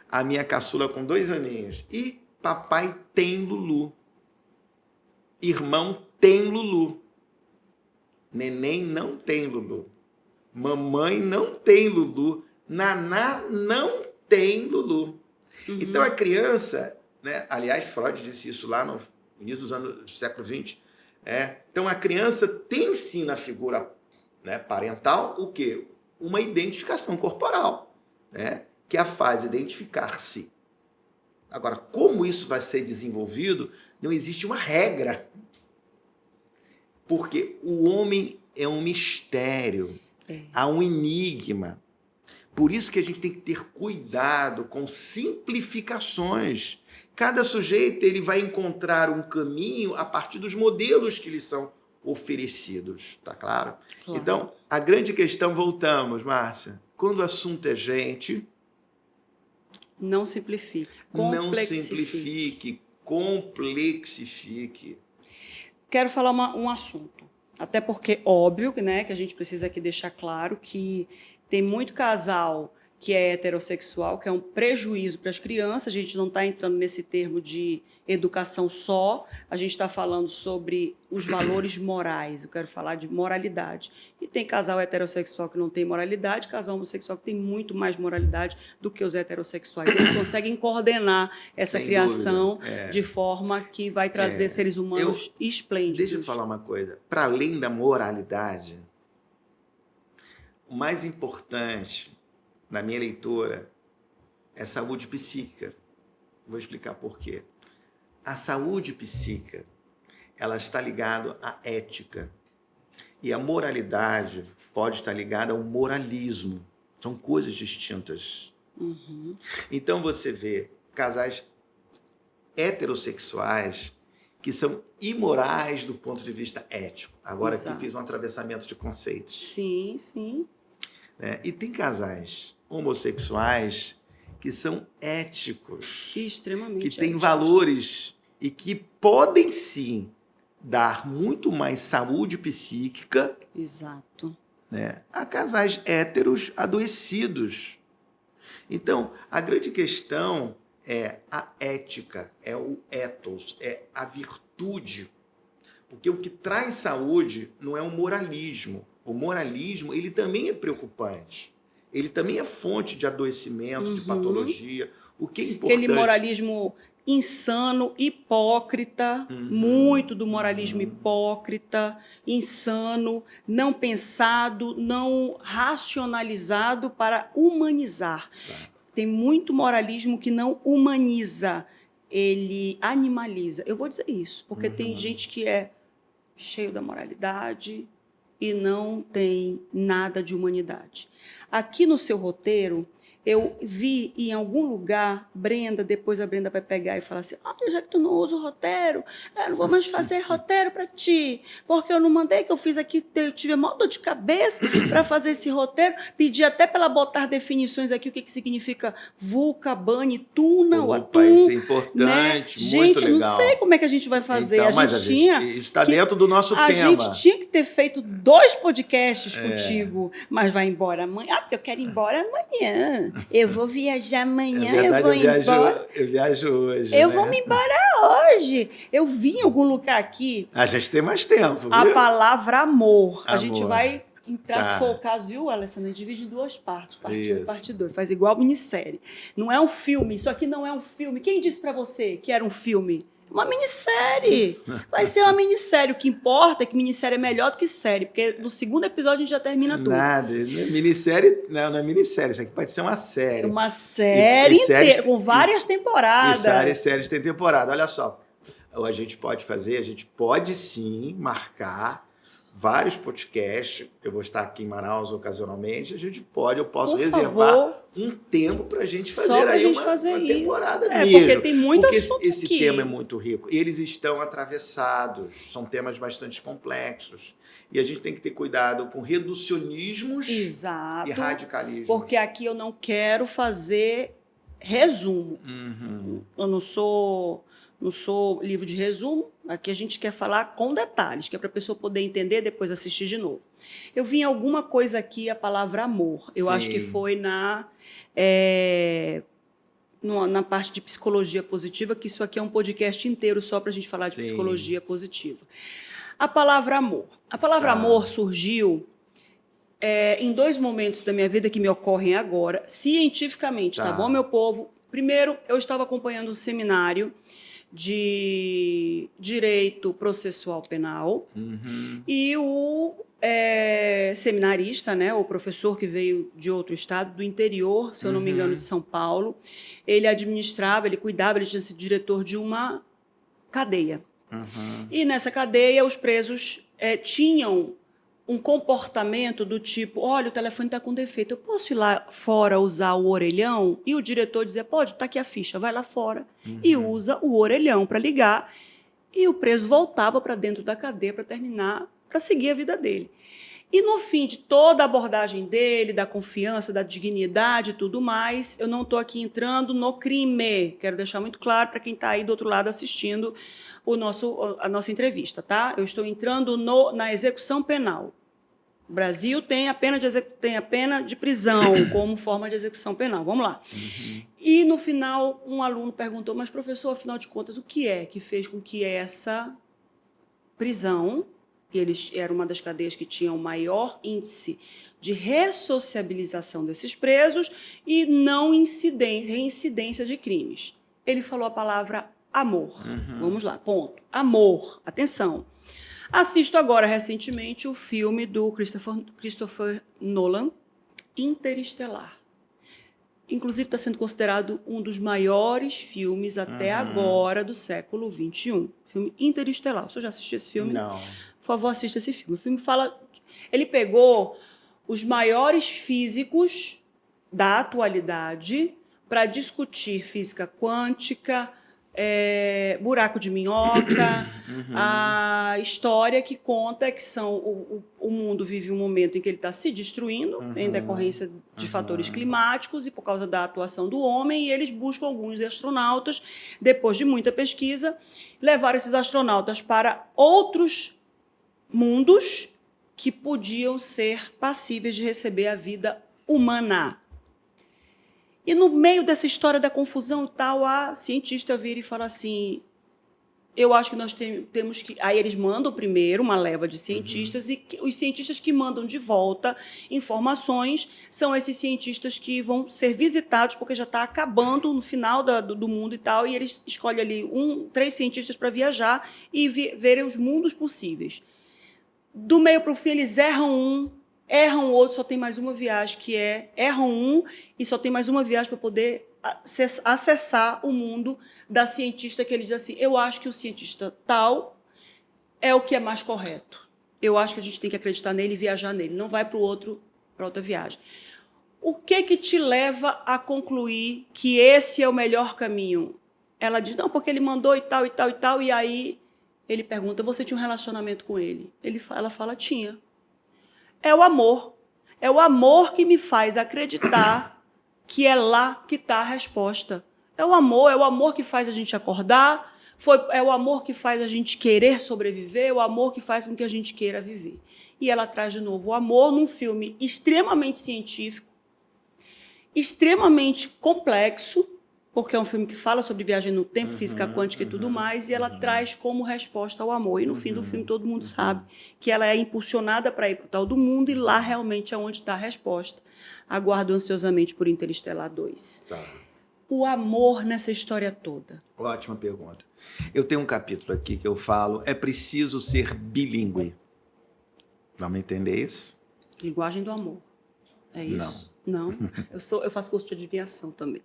a minha caçula com 2 aninhos, ih, papai tem Lulu. Irmão tem Lulu. Neném não tem Lulu. Mamãe não tem Lulu. Naná não tem Lulu. Uhum. Então a criança, né, aliás, Freud disse isso lá no início do século XX, então a criança tem sim na figura, né, parental o quê? Uma identificação corporal, né, que a faz identificar-se. Agora, como isso vai ser desenvolvido, não existe uma regra. Porque o homem é um mistério, há um enigma. Por isso que a gente tem que ter cuidado com simplificações. Cada sujeito ele vai encontrar um caminho a partir dos modelos que lhe são oferecidos, tá claro? Claro. Então, a grande questão, voltamos, Márcia, quando o assunto é gente... Não simplifique, não simplifique, complexifique. Quero falar um assunto, até porque, óbvio, né, que a gente precisa aqui deixar claro que tem muito casal que é heterossexual, que é um prejuízo para as crianças. A gente não está entrando nesse termo de educação só, a gente está falando sobre os valores morais, eu quero falar de moralidade. E tem casal heterossexual que não tem moralidade, casal homossexual que tem muito mais moralidade do que os heterossexuais. Eles conseguem coordenar essa Sem criação dúvida. de forma que vai trazer seres humanos esplêndidos. Deixa eu falar uma coisa. Para além da moralidade, o mais importante, na minha leitura, é saúde psíquica. Vou explicar por quê. A saúde psíquica, ela está ligada à ética. E a moralidade pode estar ligada ao moralismo. São coisas distintas. Uhum. Então você vê casais heterossexuais que são imorais do ponto de vista ético. Agora Exato. aqui fiz um atravessamento de conceitos. Sim, sim. E tem casais homossexuais que são éticos, Extremamente que têm éticos. valores e que podem sim dar muito mais saúde psíquica, Exato. né, a casais héteros adoecidos. Então, a grande questão é a ética, é o ethos, é a virtude. Porque o que traz saúde não é o moralismo. O moralismo, ele também é preocupante. Ele também é fonte de adoecimento, de patologia. O que é importante... Aquele moralismo insano, hipócrita, muito do moralismo hipócrita, insano, não pensado, não racionalizado para humanizar. Tá. Tem muito moralismo que não humaniza, ele animaliza. Eu vou dizer isso, porque tem gente que é cheio da moralidade e não tem nada de humanidade. Aqui no seu roteiro, eu vi em algum lugar, Brenda, depois a Brenda vai pegar e falar assim, já que tu não usa o roteiro, eu não vou mais fazer roteiro para ti, porque eu não mandei, que eu fiz aqui, eu tive a maior dor de cabeça para fazer esse roteiro, pedi até para ela botar definições aqui, o que significa vulca, bane, tuna, o atum. Isso é importante, né? muito gente, legal. Não sei como é que a gente vai fazer. Então, a gente tinha isso está dentro do nosso tema. A gente tinha que ter feito 2 podcasts contigo, mas vai embora amanhã. Porque eu quero ir embora amanhã. Eu vou viajar amanhã, verdade, eu vou embora. Eu viajo hoje. Eu vou me embora hoje. Eu vi em algum lugar aqui A gente tem mais tempo, viu? a palavra amor. A Amor. gente vai entrar, se Tá. for o caso, viu, Alessandra? A gente divide em 2 partes, parte 1 e Isso. parte 2. Faz igual minissérie. Não é um filme, isso aqui não é um filme. Quem disse pra você que era um filme? Uma minissérie. Vai ser uma minissérie. O que importa é que minissérie é melhor do que série, porque no 2º episódio a gente já termina tudo. Nada, não é minissérie, não é minissérie, isso aqui pode ser uma série. Uma série E séries- inteira, com várias temporadas. E séries têm temporada. Olha só, a gente pode sim marcar vários podcasts, eu vou estar aqui em Manaus ocasionalmente, eu posso Por reservar favor, um tempo para a gente fazer só pra aí gente uma fazer isso. temporada Porque mesmo. tem muito Porque assunto esse aqui. tema é muito rico. Eles estão atravessados, são temas bastante complexos. E a gente tem que ter cuidado com reducionismos Exato, e radicalismos. porque aqui eu não quero fazer resumo. Eu não sou livro de resumo. Aqui a gente quer falar com detalhes, que é para a pessoa poder entender e depois assistir de novo. Eu vi em alguma coisa aqui a palavra amor. Eu acho que foi na parte de psicologia positiva, que isso aqui é um podcast inteiro só para a gente falar de psicologia positiva. A palavra amor. A palavra amor surgiu em 2 momentos da minha vida que me ocorrem agora, cientificamente, tá bom, meu povo? Primeiro, eu estava acompanhando um seminário de direito processual penal e o seminarista, né, o professor que veio de outro estado, do interior, se eu não me engano, de São Paulo, ele administrava, ele cuidava, ele tinha sido diretor de uma cadeia. E nessa cadeia os presos tinham um comportamento do tipo, olha, o telefone está com defeito, eu posso ir lá fora usar o orelhão? E o diretor dizia, pode, está aqui a ficha, vai lá fora e usa o orelhão para ligar. E o preso voltava para dentro da cadeia para terminar, para seguir a vida dele. E no fim de toda a abordagem dele, da confiança, da dignidade e tudo mais, eu não estou aqui entrando no crime. Quero deixar muito claro para quem está aí do outro lado assistindo a nossa entrevista, tá? Eu estou entrando na execução penal. O Brasil tem a pena de prisão como forma de execução penal. Vamos lá. E, no final, um aluno perguntou, mas, professor, afinal de contas, o que é que fez com que essa prisão, e eles eram uma das cadeias que tinha o maior índice de ressociabilização desses presos e não reincidência de crimes? Ele falou a palavra amor. Vamos lá, ponto. Amor, atenção. Assisto agora, recentemente, o filme do Christopher Nolan, Interestelar. Inclusive, está sendo considerado um dos maiores filmes até agora do século XXI. Filme Interestelar. Você já assistiu esse filme? Não. Por favor, assista esse filme. O filme fala... Ele pegou os maiores físicos da atualidade para discutir física quântica, buraco de minhoca, a história que conta que o mundo vive um momento em que ele está se destruindo em decorrência de fatores climáticos e por causa da atuação do homem, e eles buscam alguns astronautas, depois de muita pesquisa, levar esses astronautas para outros mundos que podiam ser passíveis de receber a vida humana. E no meio dessa história da confusão e tal, a cientista vira e fala assim, eu acho que nós temos que... Aí eles mandam primeiro uma leva de cientistas e os cientistas que mandam de volta informações são esses cientistas que vão ser visitados porque já está acabando no final do mundo e tal, e eles escolhem ali 3 cientistas para viajar e verem os mundos possíveis. Do meio para o fim, eles erram o outro, só tem mais uma viagem, erram um e só tem mais uma viagem para poder acessar o mundo da cientista, que ele diz assim, eu acho que o cientista tal é o que é mais correto. Eu acho que a gente tem que acreditar nele e viajar nele, não vai para outra viagem. O que te leva a concluir que esse é o melhor caminho? Ela diz, não, porque ele mandou e tal, e tal, e tal, e aí ele pergunta, você tinha um relacionamento com ele? Ela fala, tinha. É o amor. É o amor que me faz acreditar que é lá que está a resposta. É o amor que faz a gente acordar, é o amor que faz a gente querer sobreviver, é o amor que faz com que a gente queira viver. E ela traz de novo o amor num filme extremamente científico, extremamente complexo, porque é um filme que fala sobre viagem no tempo, física quântica e tudo mais, e ela traz como resposta ao amor. E no fim do filme todo mundo sabe que ela é impulsionada para ir para o tal do mundo, e lá realmente é onde está a resposta. Aguardo ansiosamente por Interestelar 2. Tá. O amor nessa história toda. Ótima pergunta. Eu tenho um capítulo aqui que eu falo, é preciso ser bilíngue. Vamos entender isso? Linguagem do amor. É isso? Não. Eu faço curso de adivinhação também.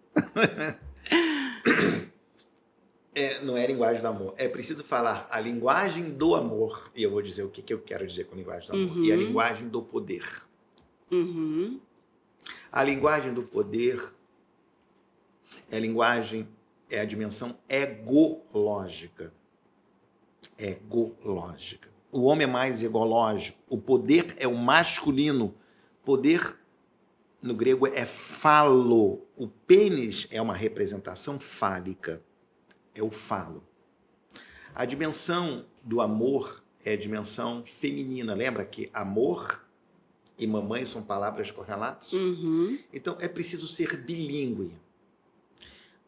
Não é linguagem do amor. É preciso falar a linguagem do amor. E eu vou dizer o que eu quero dizer com linguagem do amor. E a linguagem do poder. A linguagem do poder é a dimensão egológica. Egológica. O homem é mais egológico. O poder é o masculino. Poder, no grego, é falo. O pênis é uma representação fálica. É o falo. A dimensão do amor é a dimensão feminina. Lembra que amor e mamãe são palavras correlatas? Então, é preciso ser bilíngue.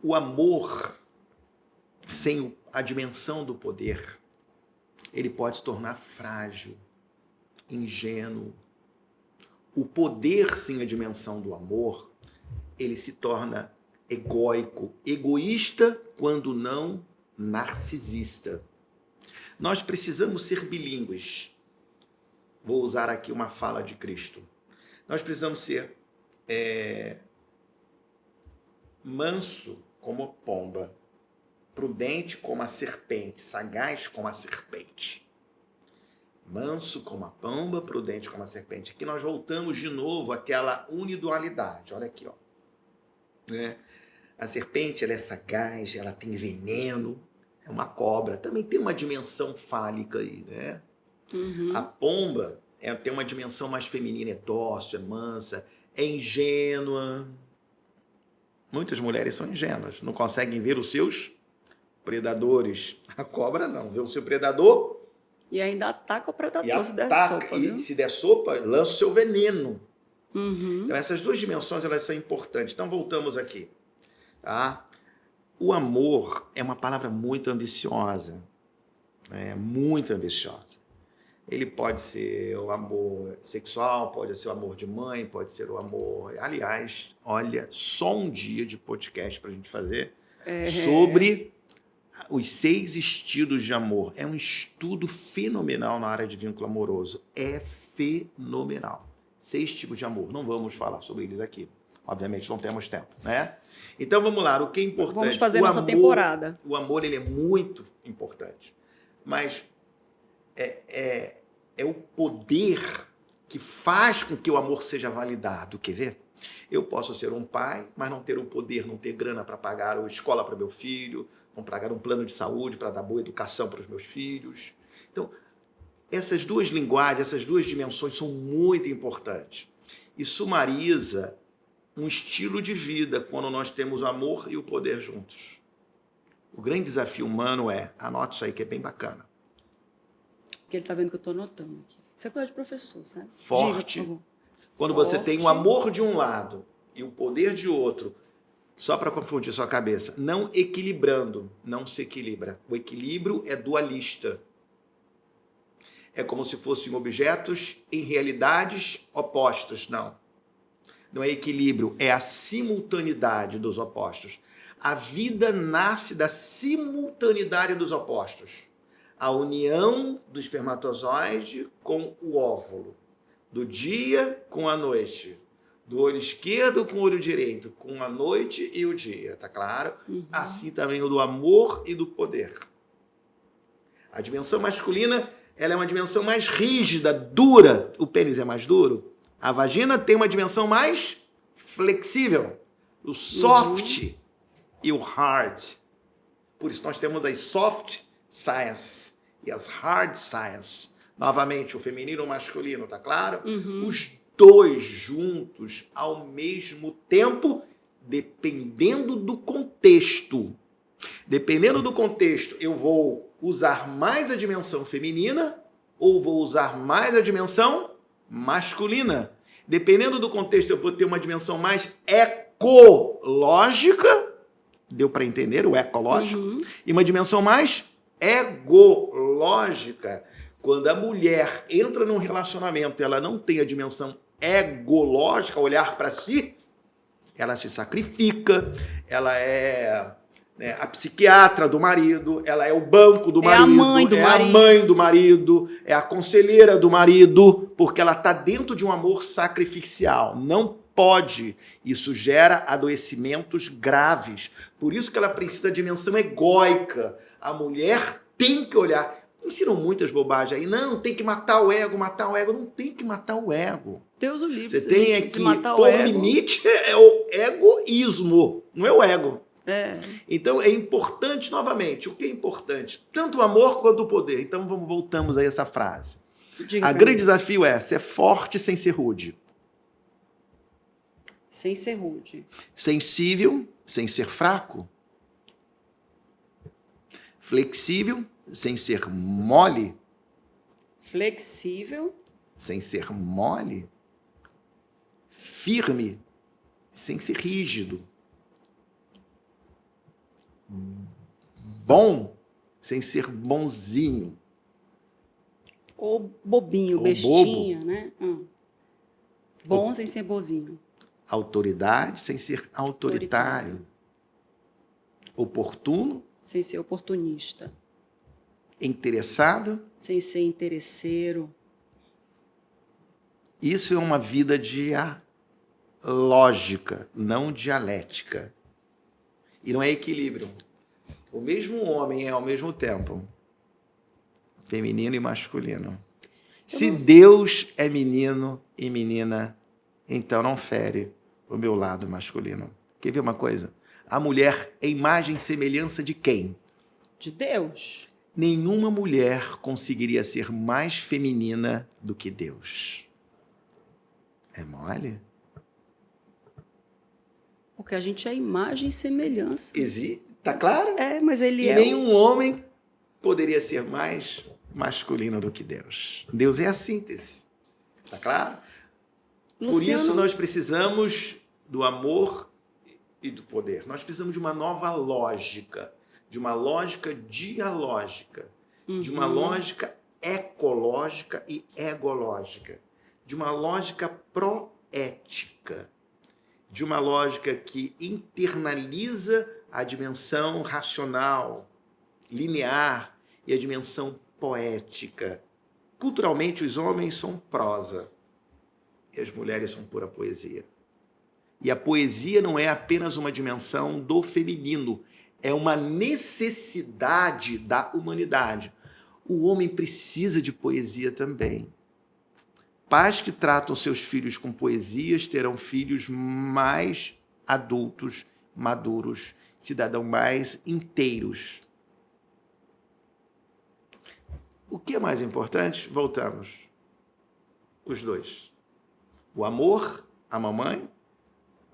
O amor, sem a dimensão do poder, ele pode se tornar frágil, ingênuo. O poder sem a dimensão do amor, ele se torna egóico, egoísta, quando não narcisista. Nós precisamos ser bilíngues. Vou usar aqui uma fala de Cristo. Nós precisamos ser manso como a pomba, prudente como a serpente, sagaz como a serpente. Manso como a pomba, prudente como a serpente. Aqui nós voltamos de novo àquela unidualidade. Olha aqui, ó. A serpente, ela é sagaz, ela tem veneno, é uma cobra. Também tem uma dimensão fálica aí, né? A pomba tem uma dimensão mais feminina, é dócil, é mansa, é ingênua. Muitas mulheres são ingênuas, não conseguem ver os seus predadores. A cobra não, vê o seu predador... E ainda ataca o predador se der sopa. E se der sopa, lança o seu veneno. Então, essas duas dimensões, elas são importantes. Então, voltamos aqui. Tá? O amor é uma palavra muito ambiciosa. Muito ambiciosa. Ele pode ser o amor sexual, pode ser o amor de mãe, pode ser o amor... Aliás, olha, só um dia de podcast para a gente fazer sobre os 6 estilos de amor. É um estudo fenomenal na área de vínculo amoroso. É fenomenal. 6 tipos de amor. Não vamos falar sobre eles aqui. Obviamente não temos tempo, né? Então vamos lá, o que é importante? Vamos fazer nossa temporada. O amor, ele é muito importante. Mas é o poder que faz com que o amor seja validado. Quer ver? Eu posso ser um pai, mas não ter o poder, não ter grana para pagar a escola para meu filho, não pagar um plano de saúde para dar boa educação para os meus filhos. Então, essas duas linguagens, essas duas dimensões são muito importantes. E sumariza um estilo de vida quando nós temos o amor e o poder juntos. O grande desafio humano anote isso aí que é bem bacana. Porque ele está vendo que eu estou anotando aqui. Isso é coisa de professor, sabe? Forte. Diga, quando você tem o amor de um lado e o poder de outro, só para confundir sua cabeça, não equilibrando, não se equilibra. O equilíbrio é dualista. É como se fossem objetos em realidades opostas. Não. Não é equilíbrio, é a simultaneidade dos opostos. A vida nasce da simultaneidade dos opostos. A união do espermatozoide com o óvulo. Do dia com a noite. Do olho esquerdo com o olho direito. Com a noite e o dia, tá claro? Assim também o do amor e do poder. A dimensão masculina, ela é uma dimensão mais rígida, dura. O pênis é mais duro. A vagina tem uma dimensão mais flexível. O soft e o hard. Por isso nós temos as soft science e as hard science. Novamente, o feminino e o masculino, tá claro? Os dois juntos ao mesmo tempo, dependendo do contexto. Dependendo do contexto, eu vou usar mais a dimensão feminina ou vou usar mais a dimensão masculina. Dependendo do contexto, eu vou ter uma dimensão mais ecológica, deu para entender o ecológico? E uma dimensão mais egológica. Quando a mulher entra num relacionamento, ela não tem a dimensão egológica, olhar para si, ela se sacrifica, ela é a psiquiatra do marido, ela é o banco do marido, a mãe do marido, é a conselheira do marido, porque ela está dentro de um amor sacrificial. Não pode. Isso gera adoecimentos graves. Por isso que ela precisa da dimensão egóica. A mulher tem que olhar. Ensinam muitas bobagens aí. Não, tem que matar o ego, matar o ego. Não tem que matar o ego. Deus o livre. Você tem que matar pôr limite, é o egoísmo, não é o ego. É. Então é importante, novamente, o que é importante? Tanto o amor quanto o poder. Então voltamos a essa frase. Diga A grande desafio é ser forte sem ser rude. Sem ser rude. Sensível sem ser fraco. Flexível sem ser mole. Flexível. Sem ser mole. Firme sem ser rígido. Bom sem ser bonzinho. Ou bobinho, Ou bestinha, né? Bom sem ser bozinho. Autoridade sem ser autoritário. Oportuno sem ser oportunista. Interessado sem ser interesseiro. Isso é uma vida dialógica, não dialética. E não é equilíbrio. O mesmo homem é, ao mesmo tempo, feminino e masculino. Se Deus é menino e menina, então não fere o meu lado masculino. Quer ver uma coisa? A mulher é imagem e semelhança de quem? De Deus. Nenhuma mulher conseguiria ser mais feminina do que Deus. É mole? Porque a gente é imagem e semelhança. Tá claro? É, mas ele e nenhum homem poderia ser mais masculino do que Deus. Deus é a síntese. Tá claro? Luciano... Por isso nós precisamos do amor e do poder. Nós precisamos de uma nova lógica, de uma lógica dialógica, de uma lógica ecológica e egológica, de uma lógica proética, de uma lógica que internaliza a dimensão racional, linear e a dimensão poética. Culturalmente, os homens são prosa e as mulheres são pura poesia. E a poesia não é apenas uma dimensão do feminino, é uma necessidade da humanidade. O homem precisa de poesia também. Pais que tratam seus filhos com poesias terão filhos mais adultos, maduros, cidadãos mais inteiros. O que é mais importante? Voltamos. Os dois. O amor, a mamãe,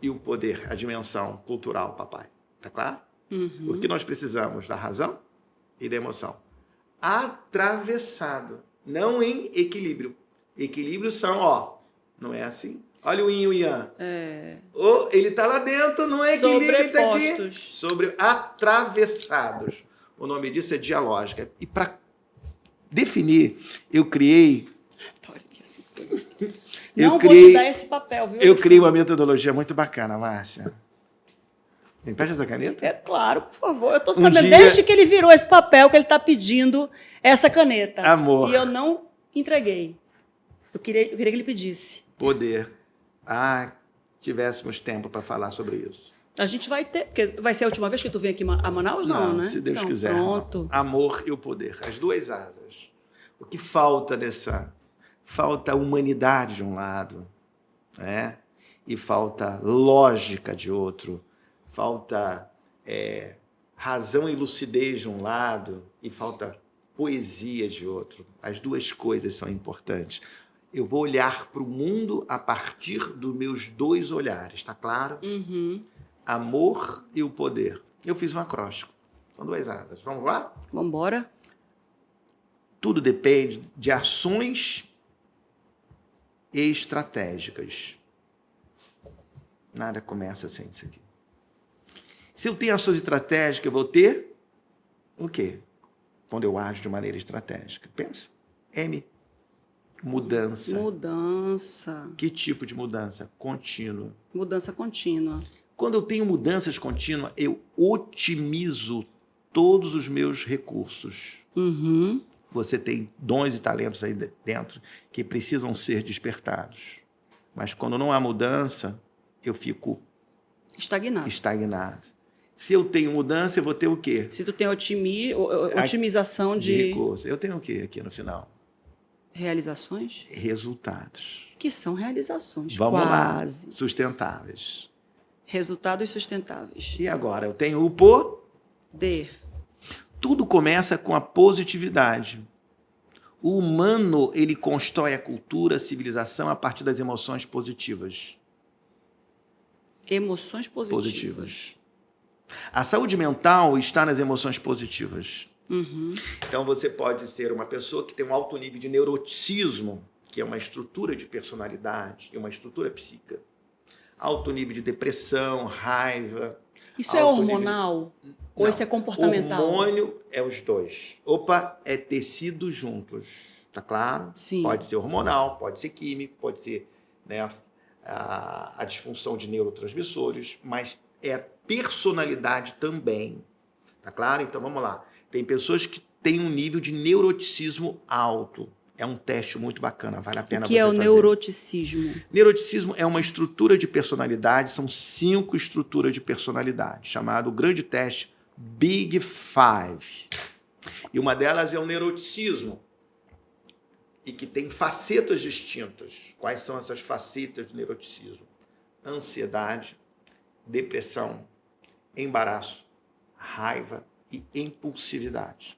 e o poder, a dimensão cultural, papai. Tá claro? Porque nós precisamos da razão e da emoção. Atravessado, não em equilíbrio. Equilíbrio são, não é assim? Olha o yin e o yang. Ele está lá dentro, não é equilíbrio, ele está aqui. Sobre atravessados. O nome disso é dialógica. E para definir, eu criei... Não vou te dar esse papel, viu? Eu criei uma metodologia muito bacana, Márcia. Me presta essa caneta? É claro, por favor. Eu estou sabendo, desde que ele virou esse papel, que ele está pedindo essa caneta. Amor. E eu não entreguei. Eu queria que ele pedisse. Poder. Tivéssemos tempo para falar sobre isso. A gente vai ter, porque vai ser a última vez que tu vem aqui a Manaus? Não, né? Se Deus então, quiser. Pronto. Amor e o poder, as duas asas. O que falta nessa... Falta humanidade de um lado, né? E falta lógica de outro. Falta razão e lucidez de um lado e falta poesia de outro. As duas coisas são importantes. Eu vou olhar para o mundo a partir dos meus dois olhares, tá claro? Amor e o poder. Eu fiz um acróstico. São duas asas. Vamos lá? Vamos embora. Tudo depende de ações estratégicas. Nada começa sem isso aqui. Se eu tenho ações estratégicas, eu vou ter o quê? Quando eu ajo de maneira estratégica. Pensa. M. Mudança. Mudança. Que tipo de mudança? Contínua. Mudança contínua. Quando eu tenho mudanças contínuas, eu otimizo todos os meus recursos. Você tem dons e talentos aí dentro que precisam ser despertados. Mas quando não há mudança, eu fico Estagnado. estagnado. Se eu tenho mudança, eu vou ter o quê? Se tu tem otimização de Recurso. Eu tenho o quê aqui no final? realizações, Resultados. que são realizações, Vamos quase. lá. Sustentáveis. Resultados sustentáveis. E agora? Eu tenho o poder. Tudo começa com a positividade. O humano, ele constrói a cultura, a civilização a partir das emoções positivas. Emoções positivas. A saúde mental está nas emoções positivas. Uhum. Então, você pode ser uma pessoa que tem um alto nível de neuroticismo, que é uma estrutura de personalidade, é uma estrutura psíquica. Alto nível de depressão, raiva. Isso é hormonal? Ou isso é comportamental? Hormônio é os dois. Opa, é tecido juntos. Tá claro? Sim. Pode ser hormonal, pode ser químico, pode ser, né, a disfunção de neurotransmissores, mas é personalidade também. Tá claro? Então vamos lá. Tem pessoas que têm um nível de neuroticismo alto. É um teste muito bacana, vale a pena você fazer. O que é o neuroticismo? Neuroticismo é uma estrutura de personalidade, são 5 estruturas de personalidade, chamado o grande teste Big Five. E uma delas é o neuroticismo, e que tem facetas distintas. Quais são essas facetas do neuroticismo? Ansiedade, depressão, embaraço, raiva e impulsividade.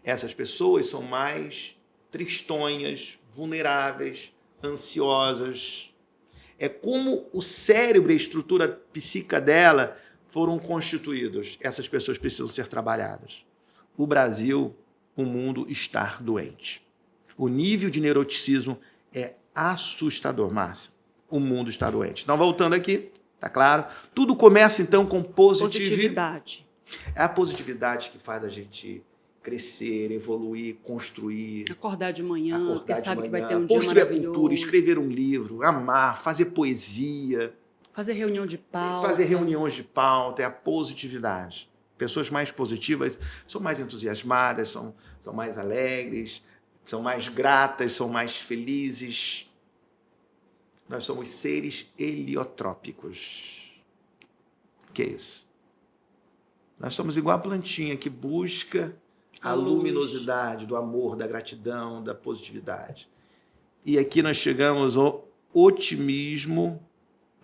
Essas pessoas são mais tristonhas, vulneráveis, ansiosas. É como o cérebro e a estrutura psíquica dela foram constituídos. Essas pessoas precisam ser trabalhadas. O Brasil, o mundo está doente. O nível de neuroticismo é assustador, Márcia. O mundo está doente. Então, voltando aqui, tá claro? Tudo começa, então, com positividade. É a positividade que faz a gente crescer, evoluir, construir. Acordar de manhã, porque sabe que vai ter um dia construir maravilhoso. A cultura, escrever um livro, amar, fazer poesia. Fazer reunião de pauta. Fazer reuniões de pauta, é a positividade. Pessoas mais positivas são mais entusiasmadas, são mais alegres, são mais gratas, são mais felizes. Nós somos seres heliotrópicos. O que é isso? Nós somos igual a plantinha que busca a luminosidade do amor, da gratidão, da positividade. E aqui nós chegamos ao otimismo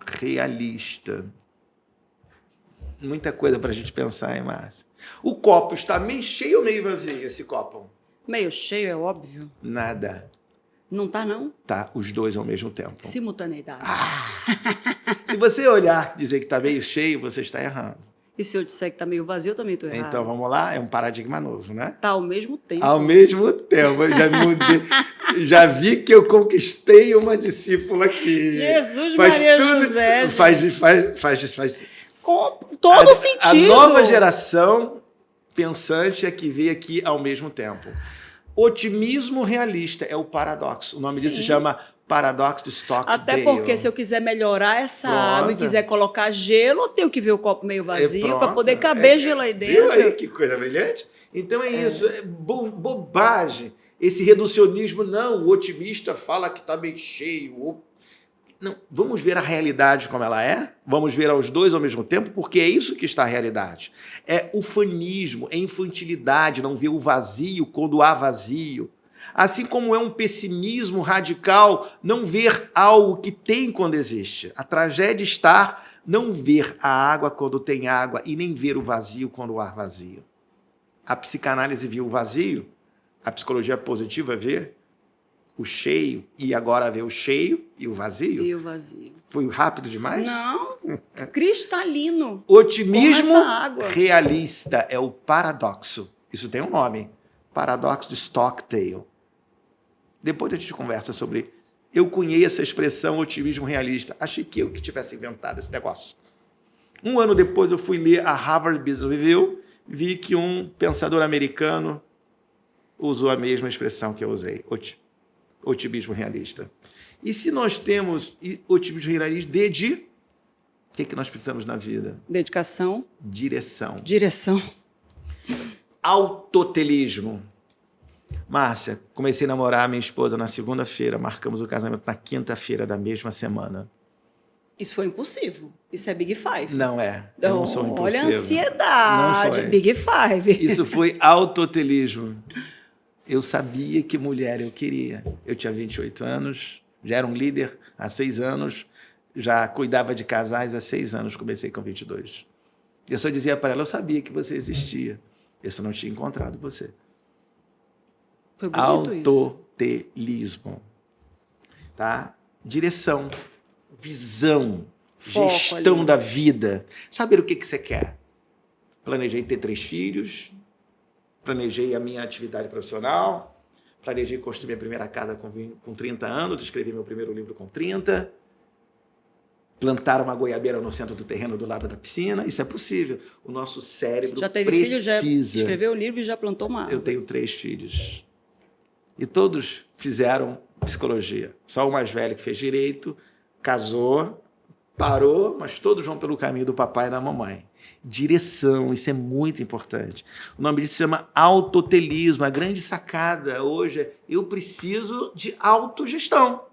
realista. Muita coisa para a gente pensar, hein, Márcia? O copo está meio cheio ou meio vazio, esse copo? Meio cheio, é óbvio. Nada. Não tá, não? Tá, os dois ao mesmo tempo. Simultaneidade. Se você olhar e dizer que está meio cheio, você está errando. E se eu disser que tá meio vazio, eu também tô errado. Então, vamos lá? É um paradigma novo, né? Tá ao mesmo tempo. Ao mesmo tempo. Eu já mudei. Já vi que eu conquistei uma discípula aqui. Jesus, Maria José. Faz com todo sentido. A nova geração pensante é que vê aqui ao mesmo tempo. Otimismo realista é o paradoxo. O nome disso se chama paradoxo de Stockdale. Até porque se eu quiser melhorar essa água e quiser colocar gelo, eu tenho que ver o copo meio vazio para poder caber gelo aí dentro. Viu aí que coisa brilhante? Então é isso, é bobagem. Esse reducionismo, não, o otimista fala que está bem cheio. Não, vamos ver a realidade como ela é, vamos ver aos dois ao mesmo tempo, porque é isso que está a realidade. É ufanismo, é infantilidade, não ver o vazio quando há vazio. Assim como é um pessimismo radical não ver algo que tem quando existe. A tragédia está não ver a água quando tem água e nem ver o vazio quando há vazio. A psicanálise viu o vazio, a psicologia positiva vê o cheio e agora vê o cheio e o vazio. E o vazio. Foi rápido demais? Não, cristalino. Otimismo realista é o paradoxo. Isso tem um nome. Paradoxo de Stockdale. Depois a gente conversa sobre... Eu conheço a expressão otimismo realista. Achei que eu que tivesse inventado esse negócio. Um ano depois eu fui ler a Harvard Business Review, vi que um pensador americano usou a mesma expressão que eu usei. Otimismo realista. E se nós temos otimismo realista, o que nós precisamos na vida? Dedicação. Direção. Autotelismo. Márcia, comecei a namorar a minha esposa na segunda-feira, marcamos o casamento na quinta-feira da mesma semana. Isso foi impossível. Isso é Big Five. Não é. Eu não sou impossível. Olha a ansiedade. Não foi. Big Five. Isso foi autotelismo. Eu sabia que mulher eu queria. Eu tinha 28 anos, já era um líder há 6 anos, já cuidava de casais há 6 anos, comecei com 22. Eu só dizia para ela, eu sabia que você existia. Eu só não tinha encontrado você. Foi bonito isso. Autotelismo. Tá? Direção, visão, Foco gestão ali. da vida. Saber o que você quer. Planejei ter 3 filhos, planejei a minha atividade profissional, planejei construir minha primeira casa com 30 anos, escrevi meu primeiro livro com 30, plantar uma goiabeira no centro do terreno do lado da piscina. Isso é possível. O nosso cérebro Já teve precisa. filho, já escreveu o livro e já plantou uma árvore. Eu tenho 3 filhos. E todos fizeram psicologia. Só o mais velho que fez direito, casou, parou, mas todos vão pelo caminho do papai e da mamãe. Direção, isso é muito importante. O nome disso se chama autotelismo. A grande sacada hoje é eu preciso de autogestão.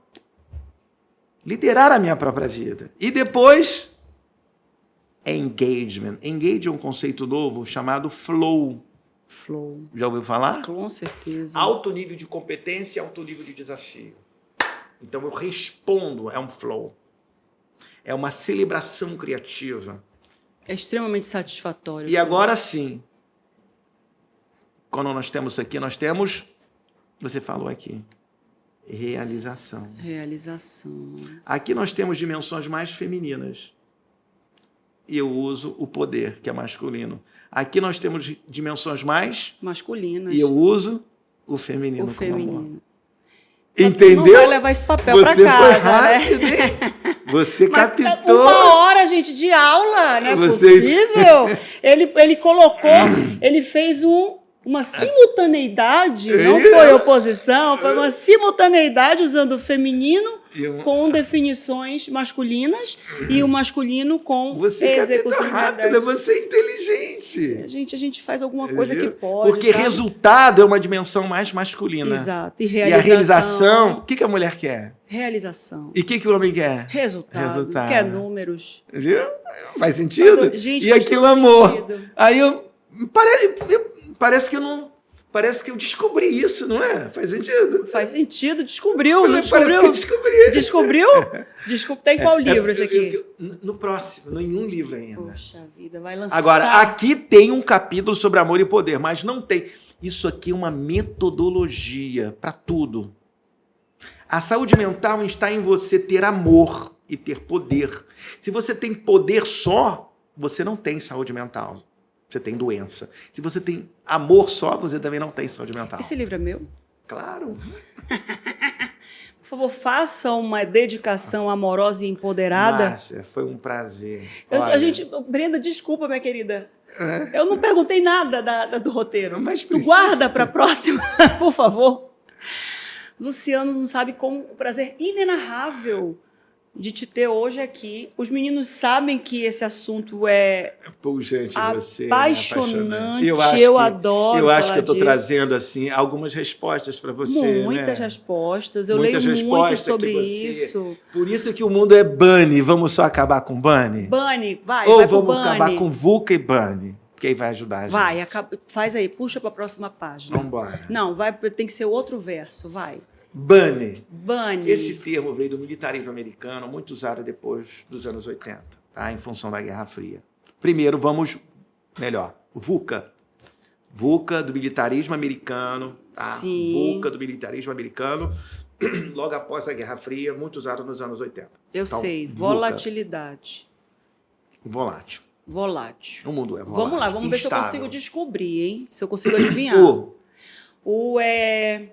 Liderar a minha própria vida. E depois, engagement. Engage é um conceito novo chamado flow. Flow. Já ouviu falar? Com certeza. Alto nível de competência e alto nível de desafio. Então eu respondo, é um flow. É uma celebração criativa. É extremamente satisfatório. E agora sim, quando nós temos aqui, nós temos, você falou aqui, realização. Realização. Aqui nós temos dimensões mais femininas. E eu uso o poder, que é masculino. Aqui nós temos dimensões mais masculinas. E eu uso o feminino. O feminino. Amor. Entendeu? Não vai levar esse papel para casa, foi rápido, né? Hein? Você captou. 1 hora, gente, de aula, não é possível. Ele colocou, ele fez uma simultaneidade, não foi oposição, foi uma simultaneidade usando o feminino com definições masculinas e o masculino com execuções rápida, você é inteligente. A gente faz alguma coisa que pode. Porque resultado é uma dimensão mais masculina. Exato. E a realização, o que a mulher quer? Realização. E o que o homem quer? Resultado. Quer números. Viu? Faz sentido? Gente, e aquilo amor. Sentido. Aí parece que eu não. Parece que eu descobri isso, não é? Faz sentido? Faz sentido, descobriu. Parece que eu descobri. Descobriu? Tem qual livro esse aqui? No próximo, nenhum livro ainda. Poxa vida, vai lançar. Agora, aqui tem um capítulo sobre amor e poder, mas não tem. Isso aqui é uma metodologia para tudo. A saúde mental está em você ter amor e ter poder. Se você tem poder só, você não tem saúde mental. Você tem doença. Se você tem amor só, você também não tem saúde mental. Esse livro é meu? Claro. Por favor, faça uma dedicação amorosa e empoderada. Márcia, foi um prazer. Brenda, desculpa, minha querida. Eu não perguntei nada do roteiro. Mas tu guarda para a próxima, por favor. Luciano não sabe como o prazer inenarrável de te ter hoje aqui. Os meninos sabem que esse assunto é apaixonante. Eu adoro. Eu acho que eu estou trazendo assim algumas respostas para você. Muitas respostas. Eu leio muito sobre isso. Por isso que o mundo é Bunny. Vamos só acabar com Bunny? Bunny, vai. Ou vai vamos pro acabar Bunny. com VUCA e Bunny? Que aí vai ajudar a gente. Vai, faz aí, puxa para a próxima página. Vamos embora. Não, tem que ser outro verso, vai. Bunny. Bunny. Esse termo veio do militarismo americano, muito usado depois dos anos 80, tá? Em função da Guerra Fria. Primeiro, VUCA. VUCA do militarismo americano, tá? Sim. VUCA do militarismo americano, logo após a Guerra Fria, muito usado nos anos 80. Eu então, sei, volatilidade. Volátil. Volátil. O mundo é volátil. Vamos lá, vamos ver se eu consigo descobrir, hein? Se eu consigo adivinhar. O é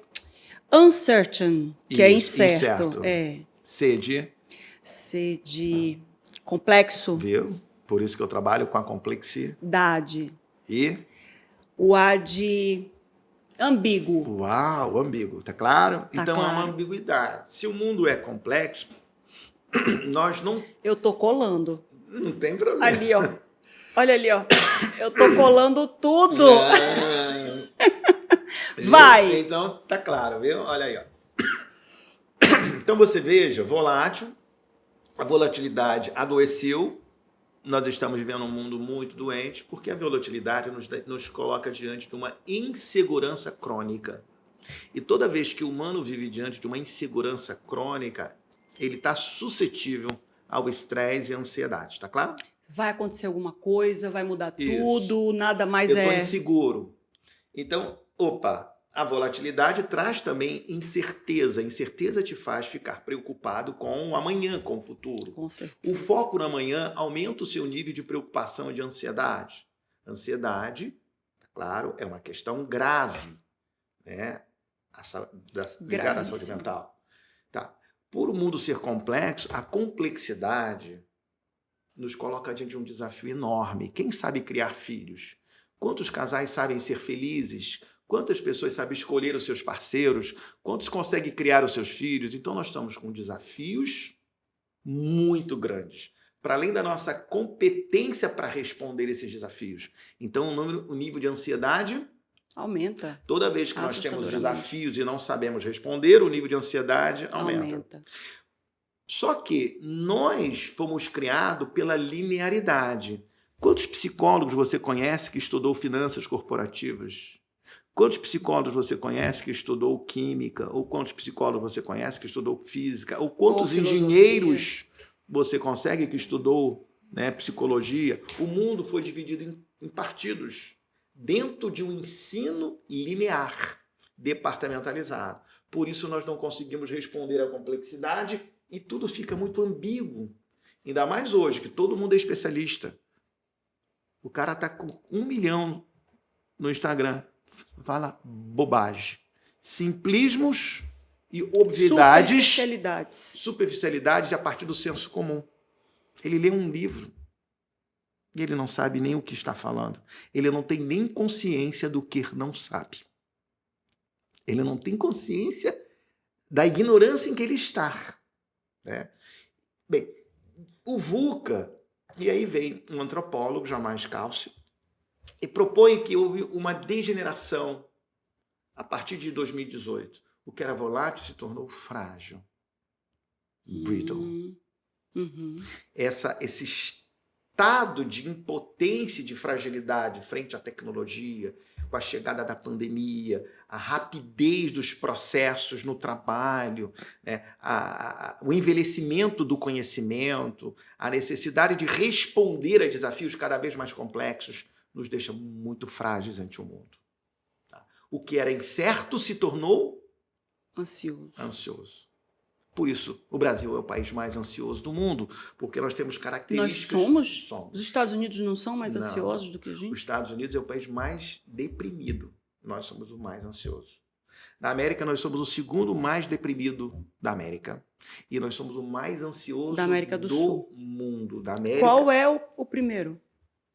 uncertain, que é incerto. É. C de complexo. Viu? Por isso que eu trabalho com a complexidade. E? O A de ambíguo. Uau, ambíguo, tá claro? Tá então claro. É uma ambiguidade. Se o mundo é complexo, nós não... Eu tô colando. Não tem problema. Ali, ó. Olha ali, ó. Eu tô colando tudo. Vai. Então, tá claro, viu? Olha aí, ó. Então, você veja, volátil, A volatilidade adoeceu. Nós estamos vivendo um mundo muito doente porque a volatilidade nos coloca diante de uma insegurança crônica. E toda vez que o humano vive diante de uma insegurança crônica, ele está suscetível ao estresse e à ansiedade, tá claro? Vai acontecer alguma coisa, vai mudar Isso. tudo, nada mais Eu estou inseguro. Então, a volatilidade traz também incerteza. A incerteza te faz ficar preocupado com o amanhã, com o futuro. Com certeza. O foco no amanhã aumenta o seu nível de preocupação e de ansiedade. Ansiedade, claro, é uma questão grave, né? Ligada à saúde mental. Tá. Por o mundo ser complexo, a complexidade nos coloca diante de um desafio enorme. Quem sabe criar filhos? Quantos casais sabem ser felizes? Quantas pessoas sabem escolher os seus parceiros? Quantos conseguem criar os seus filhos? Então, nós estamos com desafios muito grandes, para além da nossa competência para responder esses desafios. Então, o nível de ansiedade aumenta. Toda vez que nós temos desafios e não sabemos responder, o nível de ansiedade aumenta. Só que nós fomos criados pela linearidade. Quantos psicólogos você conhece que estudou finanças corporativas? Quantos psicólogos você conhece que estudou química? Ou quantos psicólogos você conhece que estudou física? Ou quantos engenheiros você consegue que estudou, né, psicologia? O mundo foi dividido em partidos dentro de um ensino linear, departamentalizado. Por isso nós não conseguimos responder à complexidade e tudo fica muito ambíguo. Ainda mais hoje, que todo mundo é especialista. O cara está com 1 milhão no Instagram. Fala bobagem. Simplismos e obviedades. Superficialidades a partir do senso comum. Ele lê um livro e ele não sabe nem o que está falando. Ele não tem nem consciência do que não sabe. Ele não tem consciência da ignorância em que ele está. Né? Bem, o VUCA, e aí vem um antropólogo, Jamais Cálcio, e propõe que houve uma degeneração a partir de 2018. O que era volátil se tornou frágil. Brittle. Esse estado de impotência e de fragilidade frente à tecnologia, com a chegada da pandemia, a rapidez dos processos no trabalho, né, o envelhecimento do conhecimento, a necessidade de responder a desafios cada vez mais complexos, nos deixa muito frágeis ante o mundo. Tá? O que era incerto se tornou ansioso. Por isso, o Brasil é o país mais ansioso do mundo, porque nós temos características... Nós somos? Os Estados Unidos não são mais ansiosos do que a gente? Os Estados Unidos é o país mais deprimido. Nós somos o mais ansioso. Na América, nós somos o segundo mais deprimido da América. E nós somos o mais ansioso da América do Sul. Mundo. Da América. Qual é o primeiro?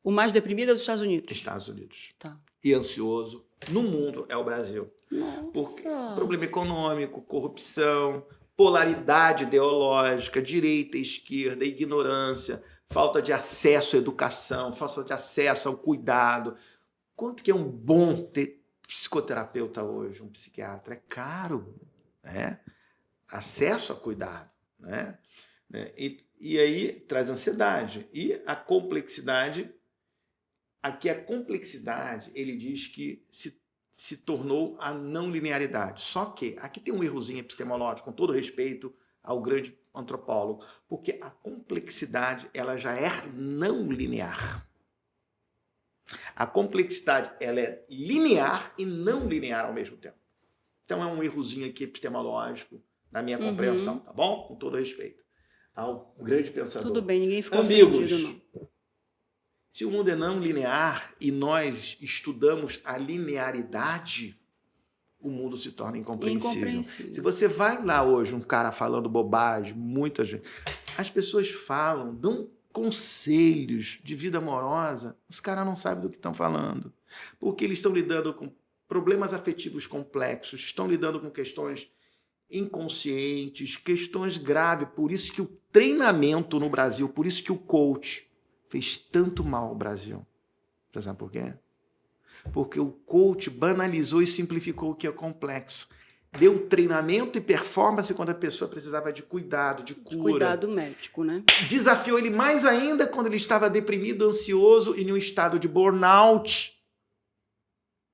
O mais deprimido é os Estados Unidos? Estados Unidos. Tá. E ansioso no mundo é o Brasil. Nossa. Porque problema econômico, corrupção, polaridade ideológica, direita e esquerda, ignorância, falta de acesso à educação, falta de acesso ao cuidado. Quanto que é um bom psicoterapeuta hoje, um psiquiatra? É caro, né? Acesso a cuidado, né? E aí traz ansiedade. E a complexidade, aqui a complexidade, ele diz que se tornou a não linearidade. Só que aqui tem um errozinho epistemológico, com todo respeito ao grande antropólogo, porque a complexidade ela já é não linear. A complexidade ela é linear e não linear ao mesmo tempo. Então é um errozinho aqui epistemológico na minha compreensão, tá bom? Com todo respeito ao grande pensador. Tudo bem, ninguém ficou ofendido, não. Se o mundo é não linear e nós estudamos a linearidade, o mundo se torna incompreensível. Se você vai lá hoje, um cara falando bobagem, muita gente, as pessoas falam, dão conselhos de vida amorosa, os caras não sabem do que estão falando, porque eles estão lidando com problemas afetivos complexos, estão lidando com questões inconscientes, questões graves, por isso que o treinamento no Brasil, por isso que o coach fez tanto mal ao Brasil. Você sabe por quê? Porque o coach banalizou e simplificou o que é complexo. deu treinamento e performance quando a pessoa precisava de cuidado, de cura. Cuidado médico, né? Desafiou ele mais ainda quando ele estava deprimido, ansioso e em um estado de burnout.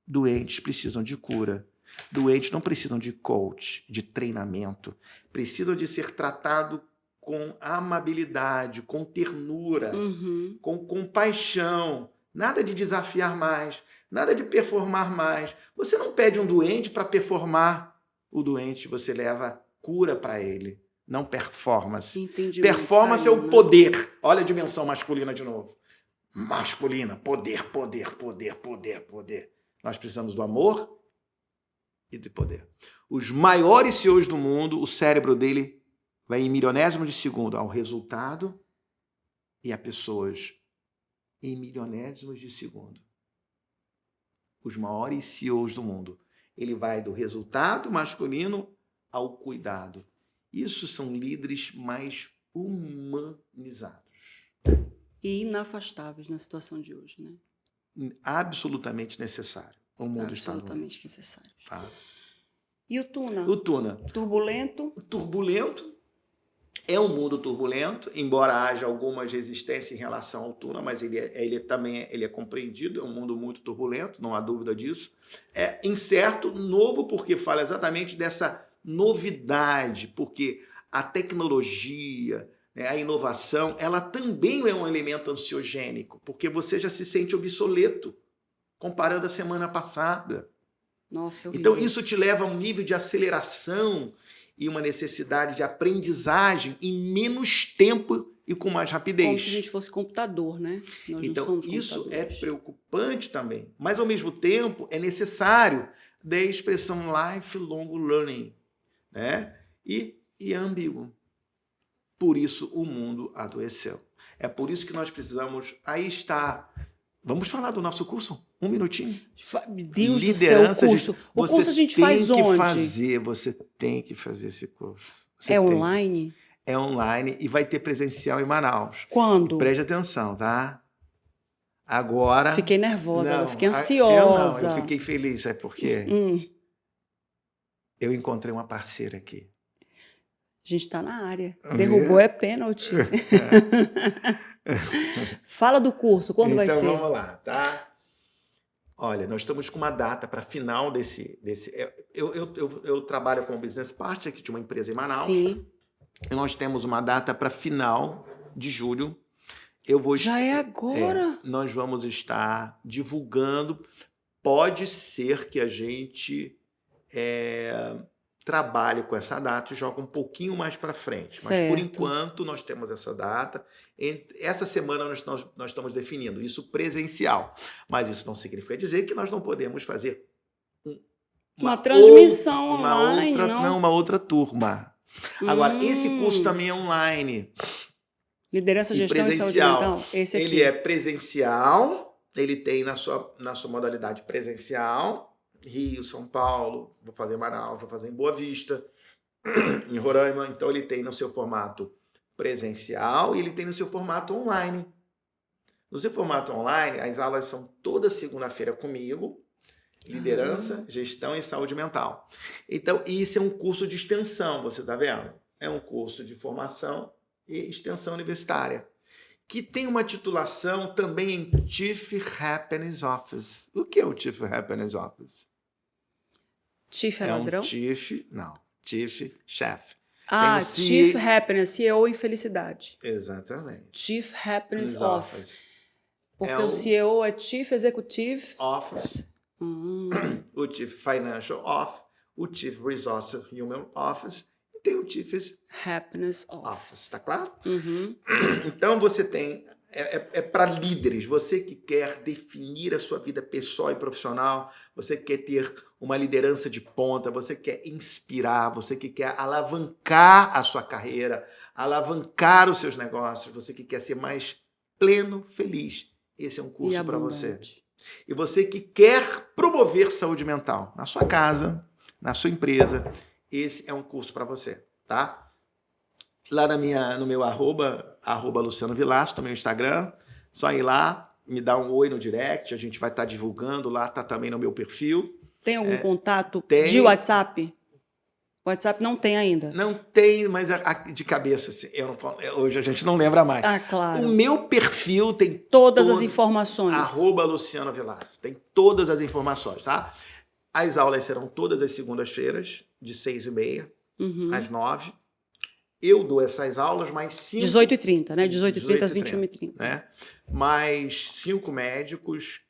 Doentes precisam de cura. Doentes não precisam de coach, de treinamento. Precisam de ser tratado com amabilidade, com ternura, com compaixão. Nada de desafiar mais, nada de performar mais. Você não pede um doente para performar o doente, você leva cura para ele, não performance. Performance é o poder. Olha a dimensão masculina de novo. Masculina, poder, poder, poder, poder, poder. Nós precisamos do amor e do poder. Os maiores CEOs do mundo, o cérebro dele vai em milionésimos de segundo ao resultado e a pessoas em milionésimos de segundo. Os maiores CEOs do mundo. Ele vai do resultado masculino ao cuidado. Isso são líderes mais humanizados. E inafastáveis na situação de hoje, né? Absolutamente necessário. O mundo absolutamente necessário. Tá? E o Tuna? O Tuna. Turbulento? Turbulento. É um mundo turbulento, embora haja algumas resistências em relação ao Tuna, mas ele também é compreendido, é um mundo muito turbulento, não há dúvida disso. É incerto, novo, porque fala exatamente dessa novidade, porque a tecnologia, né, a inovação, ela também é um elemento ansiogênico, porque você já se sente obsoleto, comparando a semana passada. Nossa, então isso te leva a um nível de aceleração e uma necessidade de aprendizagem em menos tempo e com mais rapidez. Como se a gente fosse computador, né? Nós então, isso é preocupante também. Mas, ao mesmo tempo, é necessário da expressão lifelong learning, né? E é ambíguo. Por isso, o mundo adoeceu. É por isso que nós precisamos... Aí está... Vamos falar do nosso curso? Um minutinho. Deus do céu, o curso. O curso a gente faz onde? Você tem que fazer esse curso. Online? É online e vai ter presencial em Manaus. Quando? Preste atenção, tá? Agora... Fiquei nervosa, eu fiquei ansiosa. Eu fiquei feliz, sabe por quê? Eu encontrei uma parceira aqui. A gente tá na área. Derrubou é pênalti. Fala do curso, quando vai ser? Então vamos lá, tá? Olha, nós estamos com uma data para final desse... Eu trabalho como business partner aqui de uma empresa em Manaus. Sim. E nós temos uma data para final de julho. Já é agora? Nós vamos estar divulgando. Pode ser que a gente trabalhe com essa data e joga um pouquinho mais para frente. Certo. Mas, por enquanto, nós temos essa data. Essa semana nós estamos definindo isso presencial. Mas isso não significa dizer que nós não podemos fazer uma transmissão online, uma outra turma. Agora, esse curso também é online. Liderança, gestão e saúde mental. Esse aqui. Ele é presencial, ele tem na sua modalidade presencial, Rio, São Paulo, vou fazer em Manaus, vou fazer em Boa Vista, em Roraima. Então, ele tem no seu formato presencial e ele tem no seu formato online. No seu formato online, as aulas são toda segunda-feira comigo, liderança, gestão e saúde mental. Então, isso é um curso de extensão, você está vendo? É um curso de formação e extensão universitária, que tem uma titulação também em Chief Happiness Office. O que é o Chief Happiness Office? Chief é ladrão? Chief Chef. Chief Happiness, CEO em felicidade. Exatamente. Chief Happiness Office. Porque o CEO é Chief Executive Office. O Chief Financial Office, o Chief Resource Human Office e tem o Chief Happiness Office. Tá claro? Então você tem... para líderes, você que quer definir a sua vida pessoal e profissional, você quer ter uma liderança de ponta, você quer inspirar, você que quer alavancar a sua carreira, alavancar os seus negócios, você que quer ser mais pleno, feliz. Esse é um curso para você. E você que quer promover saúde mental na sua casa, na sua empresa, esse é um curso para você, tá? Lá no meu arroba Luciano Vilaço, no meu Instagram, só ir lá, me dá um oi no direct, a gente vai estar divulgando lá, tá também no meu perfil. Tem algum contato de WhatsApp? WhatsApp não tem ainda. Não tem, mas de cabeça, assim, hoje a gente não lembra mais. Ah, claro. O meu perfil tem todas as informações. @Luciano Vilaça. Tem todas as informações, tá? As aulas serão todas as segundas-feiras, de 6h30 às 9h. Eu dou essas aulas, mais 5... 18h30, né? 18h30 às 21h30. Né? Mais 5 médicos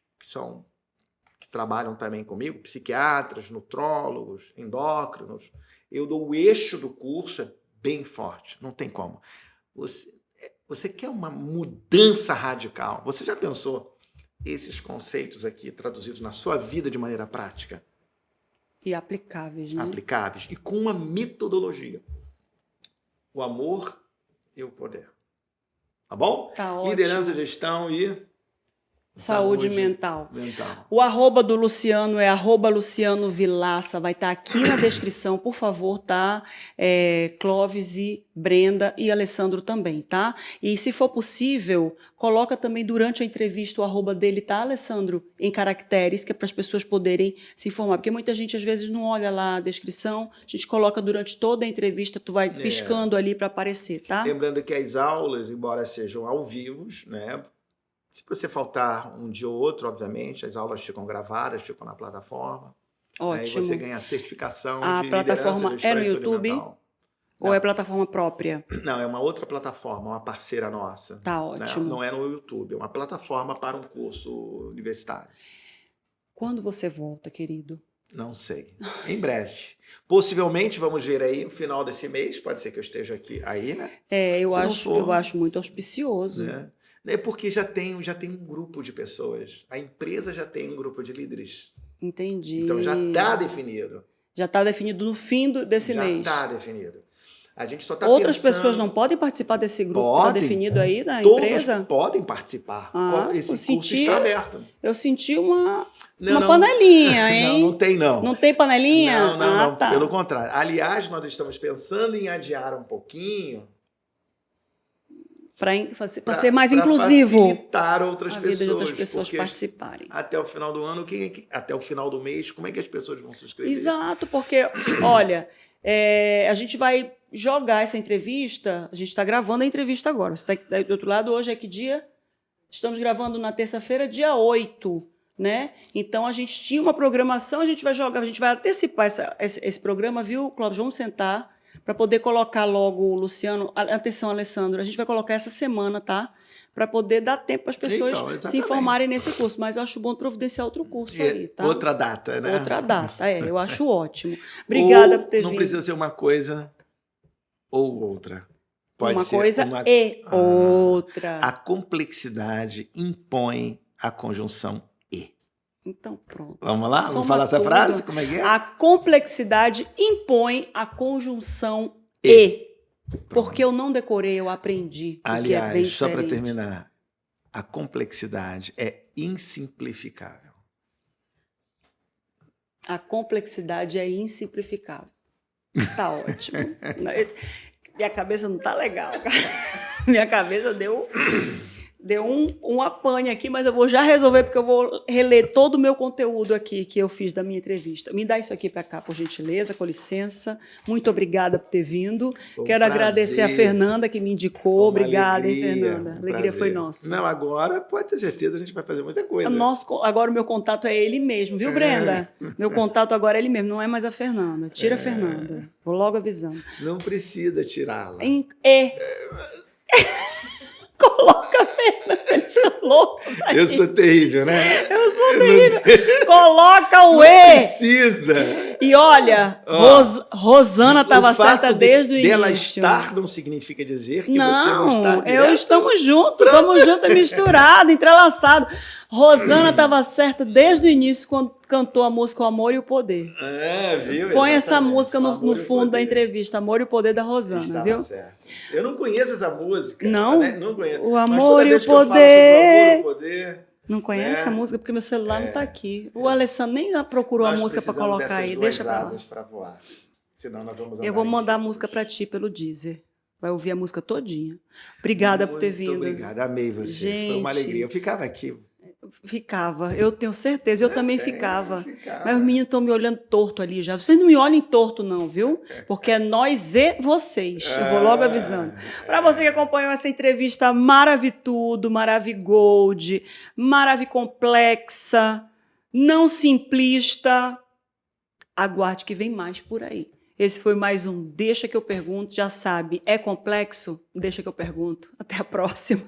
que trabalham também comigo, psiquiatras, nutrólogos, endócrinos. Eu dou o eixo do curso, é bem forte, não tem como. Você quer uma mudança radical? Você já pensou esses conceitos aqui traduzidos na sua vida de maneira prática? E aplicáveis, né? Aplicáveis. E com uma metodologia. O amor e o poder. Tá bom? Tá ótimo. Liderança, gestão e... Saúde mental. mental. O @ do Luciano é @Luciano Vilaça. Vai estar aqui na descrição, por favor, tá? Clóvis e Brenda e Alessandro também, tá? E se for possível, coloca também durante a entrevista o @ dele, tá, Alessandro? Em caracteres, que é para as pessoas poderem se informar. Porque muita gente, às vezes, não olha lá a descrição. A gente coloca durante toda a entrevista, tu vai piscando ali para aparecer, tá? Lembrando que as aulas, embora sejam ao vivo, né? Se você faltar um dia ou outro, obviamente, as aulas ficam gravadas, ficam na plataforma. Ótimo. Aí você ganha a certificação a de plataforma liderança, é no gestão YouTube experimental. ou é plataforma própria? Não, é uma outra plataforma, uma parceira nossa. Tá ótimo. Né? Não é no YouTube, é uma plataforma para um curso universitário. Quando você volta, querido? Não sei. Em breve. Possivelmente, vamos ver aí, no final desse mês, pode ser que eu esteja aqui aí, né? Eu acho muito auspicioso. Né? É porque já tem um grupo de pessoas. A empresa já tem um grupo de líderes. Entendi. Então já está definido. Já está definido no fim desse mês. Já está definido. A gente só está Outras pessoas não podem participar desse grupo que está definido aí na empresa? Todos podem participar. Esse curso está aberto. Eu senti uma panelinha, hein? Não tem não. Não tem panelinha? Não. Tá. Pelo contrário. Aliás, nós estamos pensando em adiar um pouquinho para ser mais inclusivo. Facilitar outras pessoas. A vida de outras pessoas participarem. Até o final do ano, até o final do mês, como é que as pessoas vão se inscrever? Exato, porque, olha, a gente vai jogar essa entrevista, a gente está gravando a entrevista agora. Você está do outro lado, hoje é que dia? Estamos gravando na terça-feira, dia 8, né? Então, a gente tinha uma programação, a gente vai jogar, a gente vai antecipar esse programa, viu, Clóvis? Vamos sentar para poder colocar logo o Luciano. Atenção, Alessandro, a gente vai colocar essa semana, tá? Para poder dar tempo para as pessoas se informarem nesse curso. Mas eu acho bom providenciar outro curso aí, tá? Outra data, né? Outra data, eu acho ótimo. Obrigada por ter vindo. Não precisa ser uma coisa ou outra. Pode uma ser coisa e outra. A complexidade impõe a conjunção e. Então, pronto. Vamos lá? Vamos falar essa frase? Como é que é? A complexidade impõe a conjunção e. Porque eu não decorei, eu aprendi. Aliás, só para terminar, a complexidade é insimplificável. A complexidade é insimplificável. Tá ótimo. Minha cabeça não tá legal, cara. Minha cabeça deu um apanho aqui, mas eu vou já resolver, porque eu vou reler todo o meu conteúdo aqui que eu fiz da minha entrevista. Me dá isso aqui para cá, por gentileza, com licença. Muito obrigada por ter vindo. Quero agradecer a Fernanda, que me indicou. Obrigada, hein, Fernanda? A alegria foi nossa. Não, agora pode ter certeza, a gente vai fazer muita coisa. Agora o meu contato é ele mesmo, viu, Brenda? Meu contato agora é ele mesmo, não é mais a Fernanda. Tira a Fernanda. Vou logo avisando. Não precisa tirá-la. Coloca a Fernanda, eles estão loucos aí. Eu sou terrível, né? Eu sou terrível. Coloca o E. Não precisa. E olha, Rosana estava certa desde o início. Dela estar não significa dizer que você não está direto. Estamos juntos misturado, entrelaçado. Rosana estava certa desde o início quando cantou a música O Amor e o Poder. Viu? Põe essa música no fundo da entrevista, Amor e o Poder da Rosana, viu? Certo. Eu não conheço essa música. Não? Né? Não conheço. O Amor e o Poder. Poder. Não conhece a música porque meu celular não está aqui. O Alessandro nem procurou a música para colocar aí. Deixa para lá. Pra voar. Senão nós vamos eu vou mandar a música para ti pelo Deezer. Vai ouvir a música todinha. Obrigada por ter vindo. Muito obrigado, amei você. Gente, foi uma alegria. Eu ficava aqui. Ficava, eu tenho certeza, eu também ficava. ficava. Mas os meninos estão me olhando torto ali já. Vocês não me olhem torto não, viu? Porque é nós e vocês. Eu vou logo avisando. Para você que acompanhou essa entrevista Maravitudo, Maravigold, Maravicomplexa, não simplista, aguarde que vem mais por aí. Esse foi mais um Deixa que eu pergunto. Já sabe, é complexo? Deixa que eu pergunto. Até a próxima.